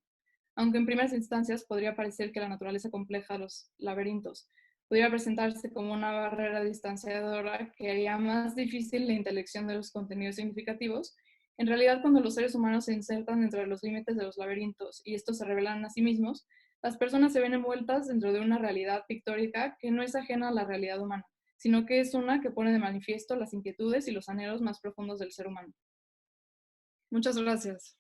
Speaker 6: Aunque en primeras instancias podría parecer que la naturaleza compleja de los laberintos pudiera presentarse como una barrera distanciadora que haría más difícil la intelección de los contenidos significativos, en realidad cuando los seres humanos se insertan dentro de los límites de los laberintos y estos se revelan a sí mismos, las personas se ven envueltas dentro de una realidad pictórica que no es ajena a la realidad humana, sino que es una que pone de manifiesto las inquietudes y los anhelos más profundos del ser humano. Muchas gracias.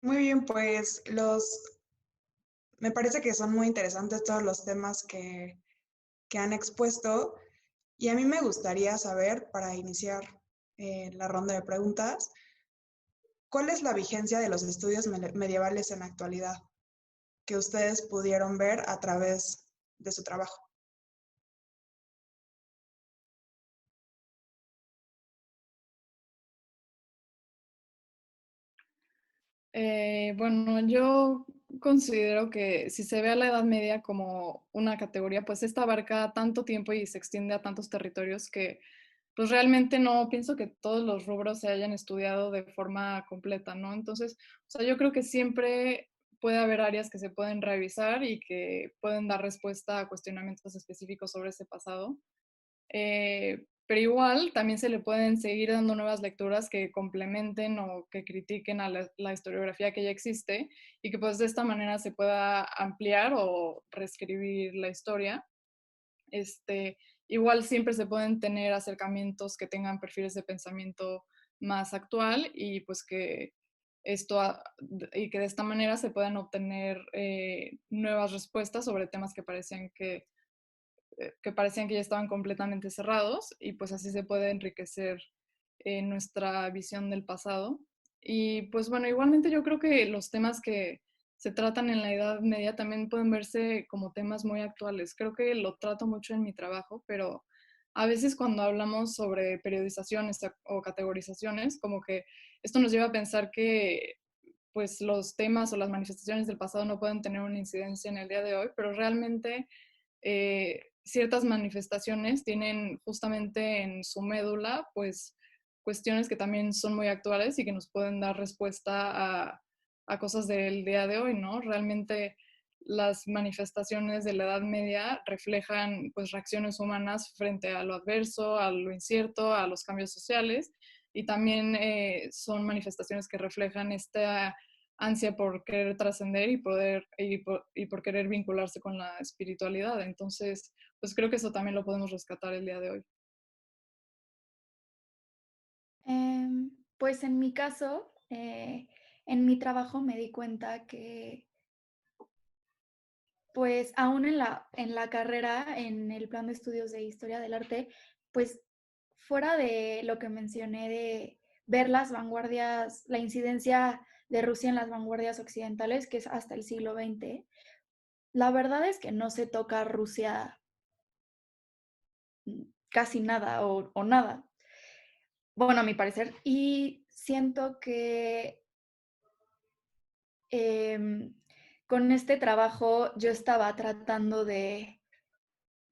Speaker 3: Muy bien, pues me parece que son muy interesantes todos los temas que han expuesto y a mí me gustaría saber, para iniciar la ronda de preguntas, ¿cuál es la vigencia de los estudios medievales en la actualidad que ustedes pudieron ver a través de su trabajo?
Speaker 6: Bueno, yo considero que si se ve a la Edad Media como una categoría, pues esta abarca tanto tiempo y se extiende a tantos territorios que pues realmente no pienso que todos los rubros se hayan estudiado de forma completa, ¿no? Entonces, o sea, yo creo que siempre puede haber áreas que se pueden revisar y que pueden dar respuesta a cuestionamientos específicos sobre ese pasado. Pero igual también se le pueden seguir dando nuevas lecturas que complementen o que critiquen a la historiografía que ya existe y que pues de esta manera se pueda ampliar o reescribir la historia. Igual siempre se pueden tener acercamientos que tengan perfiles de pensamiento más actual y pues que y que de esta manera se puedan obtener nuevas respuestas sobre temas que parecían que ya estaban completamente cerrados y pues así se puede enriquecer nuestra visión del pasado. Y pues bueno, igualmente yo creo que los temas que se tratan en la Edad Media también pueden verse como temas muy actuales. Creo que lo trato mucho en mi trabajo, pero a veces cuando hablamos sobre periodizaciones o categorizaciones, como que esto nos lleva a pensar que pues los temas o las manifestaciones del pasado no pueden tener una incidencia en el día de hoy, pero realmente ciertas manifestaciones tienen justamente en su médula, pues, cuestiones que también son muy actuales y que nos pueden dar respuesta a cosas del día de hoy, ¿no? Realmente las manifestaciones de la Edad Media reflejan pues reacciones humanas frente a lo adverso, a lo incierto, a los cambios sociales, y también son manifestaciones que reflejan esta ansia por querer trascender y por querer vincularse con la espiritualidad. Entonces, pues creo que eso también lo podemos rescatar el día de hoy.
Speaker 7: Pues en mi caso, en mi trabajo me di cuenta que, pues aún en la carrera, en el plan de estudios de Historia del Arte, pues fuera de lo que mencioné de ver las vanguardias, la incidencia de Rusia en las vanguardias occidentales, que es hasta el siglo XX, la verdad es que no se toca Rusia casi nada o nada. Bueno, a mi parecer. Y siento que con este trabajo yo estaba tratando de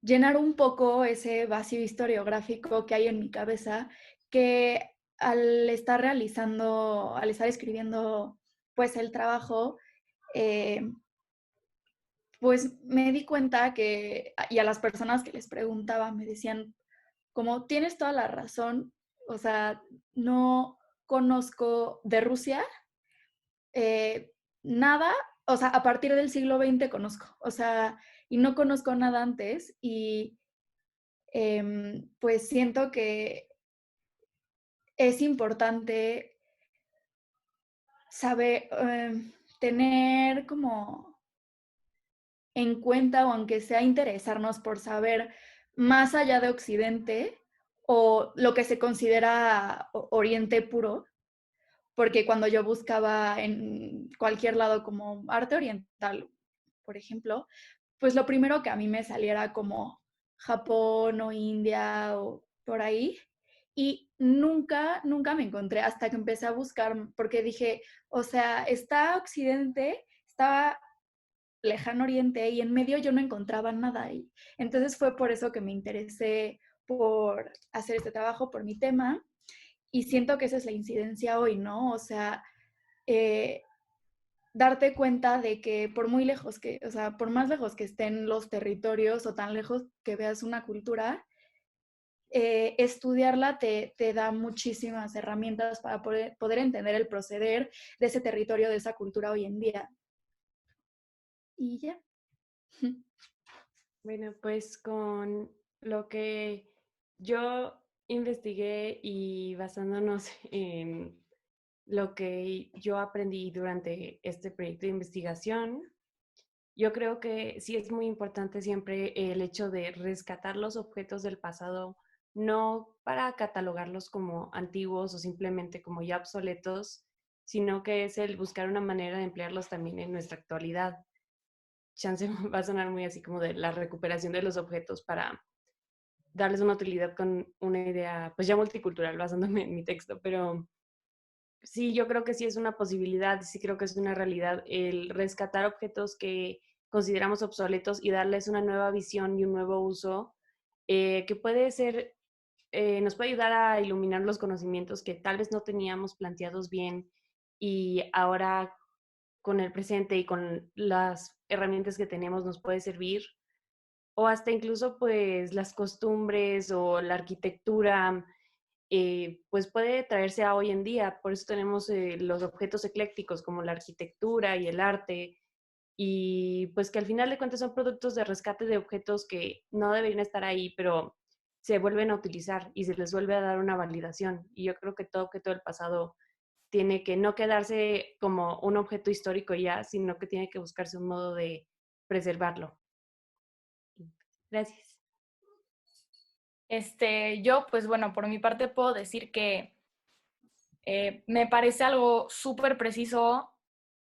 Speaker 7: llenar un poco ese vacío historiográfico que hay en mi cabeza, que al estar escribiendo pues el trabajo, pues me di cuenta que, y a las personas que les preguntaba me decían, como tienes toda la razón, o sea, no conozco de Rusia nada, o sea, a partir del siglo XX conozco, o sea, y no conozco nada antes, y pues siento que es importante saber, tener como en cuenta, o aunque sea interesarnos por saber más allá de Occidente o lo que se considera Oriente puro, porque cuando yo buscaba en cualquier lado como arte oriental, por ejemplo, pues lo primero que a mí me saliera como Japón o India o por ahí, y nunca me encontré hasta que empecé a buscar, porque dije, o sea, está Occidente, está Lejano Oriente, y en medio yo no encontraba nada ahí. Entonces fue por eso que me interesé por hacer este trabajo, por mi tema, y siento que esa es la incidencia hoy, ¿no? O sea, darte cuenta de que por muy lejos que, o sea, por más lejos que estén los territorios o tan lejos que veas una cultura, estudiarla te da muchísimas herramientas para poder entender el proceder de ese territorio, de esa cultura hoy en día. Y ya.
Speaker 5: Bueno, pues con lo que yo investigué y basándonos en lo que yo aprendí durante este proyecto de investigación, yo creo que sí es muy importante siempre el hecho de rescatar los objetos del pasado, no para catalogarlos como antiguos o simplemente como ya obsoletos, sino que es el buscar una manera de emplearlos también en nuestra actualidad. Chance va a sonar muy así como de la recuperación de los objetos para darles una utilidad con una idea pues ya multicultural, basándome en mi texto, pero sí, yo creo que sí es una posibilidad, sí creo que es una realidad el rescatar objetos que consideramos obsoletos y darles una nueva visión y un nuevo uso que puede ser, nos puede ayudar a iluminar los conocimientos que tal vez no teníamos planteados bien y ahora con el presente y con las herramientas que tenemos nos puede servir, o hasta incluso pues las costumbres o la arquitectura, pues puede traerse a hoy en día. Por eso tenemos los objetos eclécticos como la arquitectura y el arte, y pues que al final de cuentas son productos de rescate de objetos que no deberían estar ahí, pero se vuelven a utilizar y se les vuelve a dar una validación. Y yo creo que todo objeto del pasado tiene que no quedarse como un objeto histórico ya, sino que tiene que buscarse un modo de preservarlo. Gracias.
Speaker 8: Yo, pues bueno, por mi parte puedo decir que me parece algo súper preciso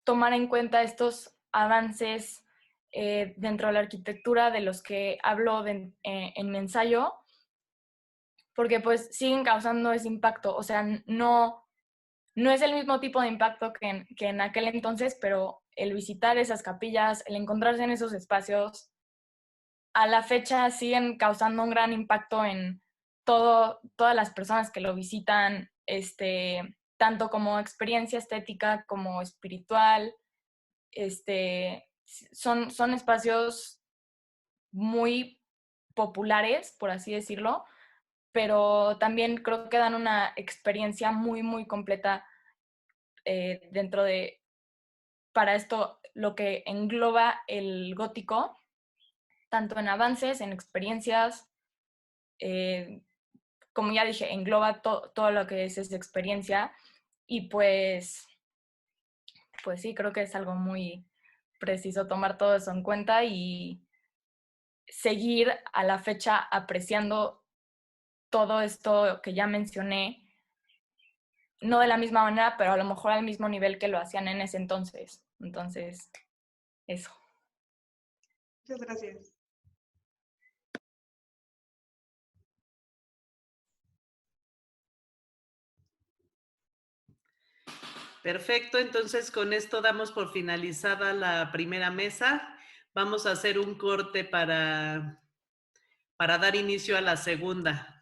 Speaker 8: tomar en cuenta estos avances dentro de la arquitectura de los que hablo en mi ensayo, porque pues siguen causando ese impacto. O sea, no es el mismo tipo de impacto que en aquel entonces, pero el visitar esas capillas, el encontrarse en esos espacios, a la fecha siguen causando un gran impacto en todas las personas que lo visitan, tanto como experiencia estética como espiritual. son espacios muy populares, por así decirlo, pero también creo que dan una experiencia muy, muy completa dentro de, para esto, lo que engloba el gótico, tanto en avances, en experiencias, como ya dije, engloba todo lo que es esa experiencia y pues sí, creo que es algo muy preciso tomar todo eso en cuenta y seguir a la fecha apreciando todo esto que ya mencioné, no de la misma manera, pero a lo mejor al mismo nivel que lo hacían en ese entonces. Entonces, eso.
Speaker 3: Muchas gracias.
Speaker 1: Perfecto, entonces con esto damos por finalizada la primera mesa. Vamos a hacer un corte para dar inicio a la segunda.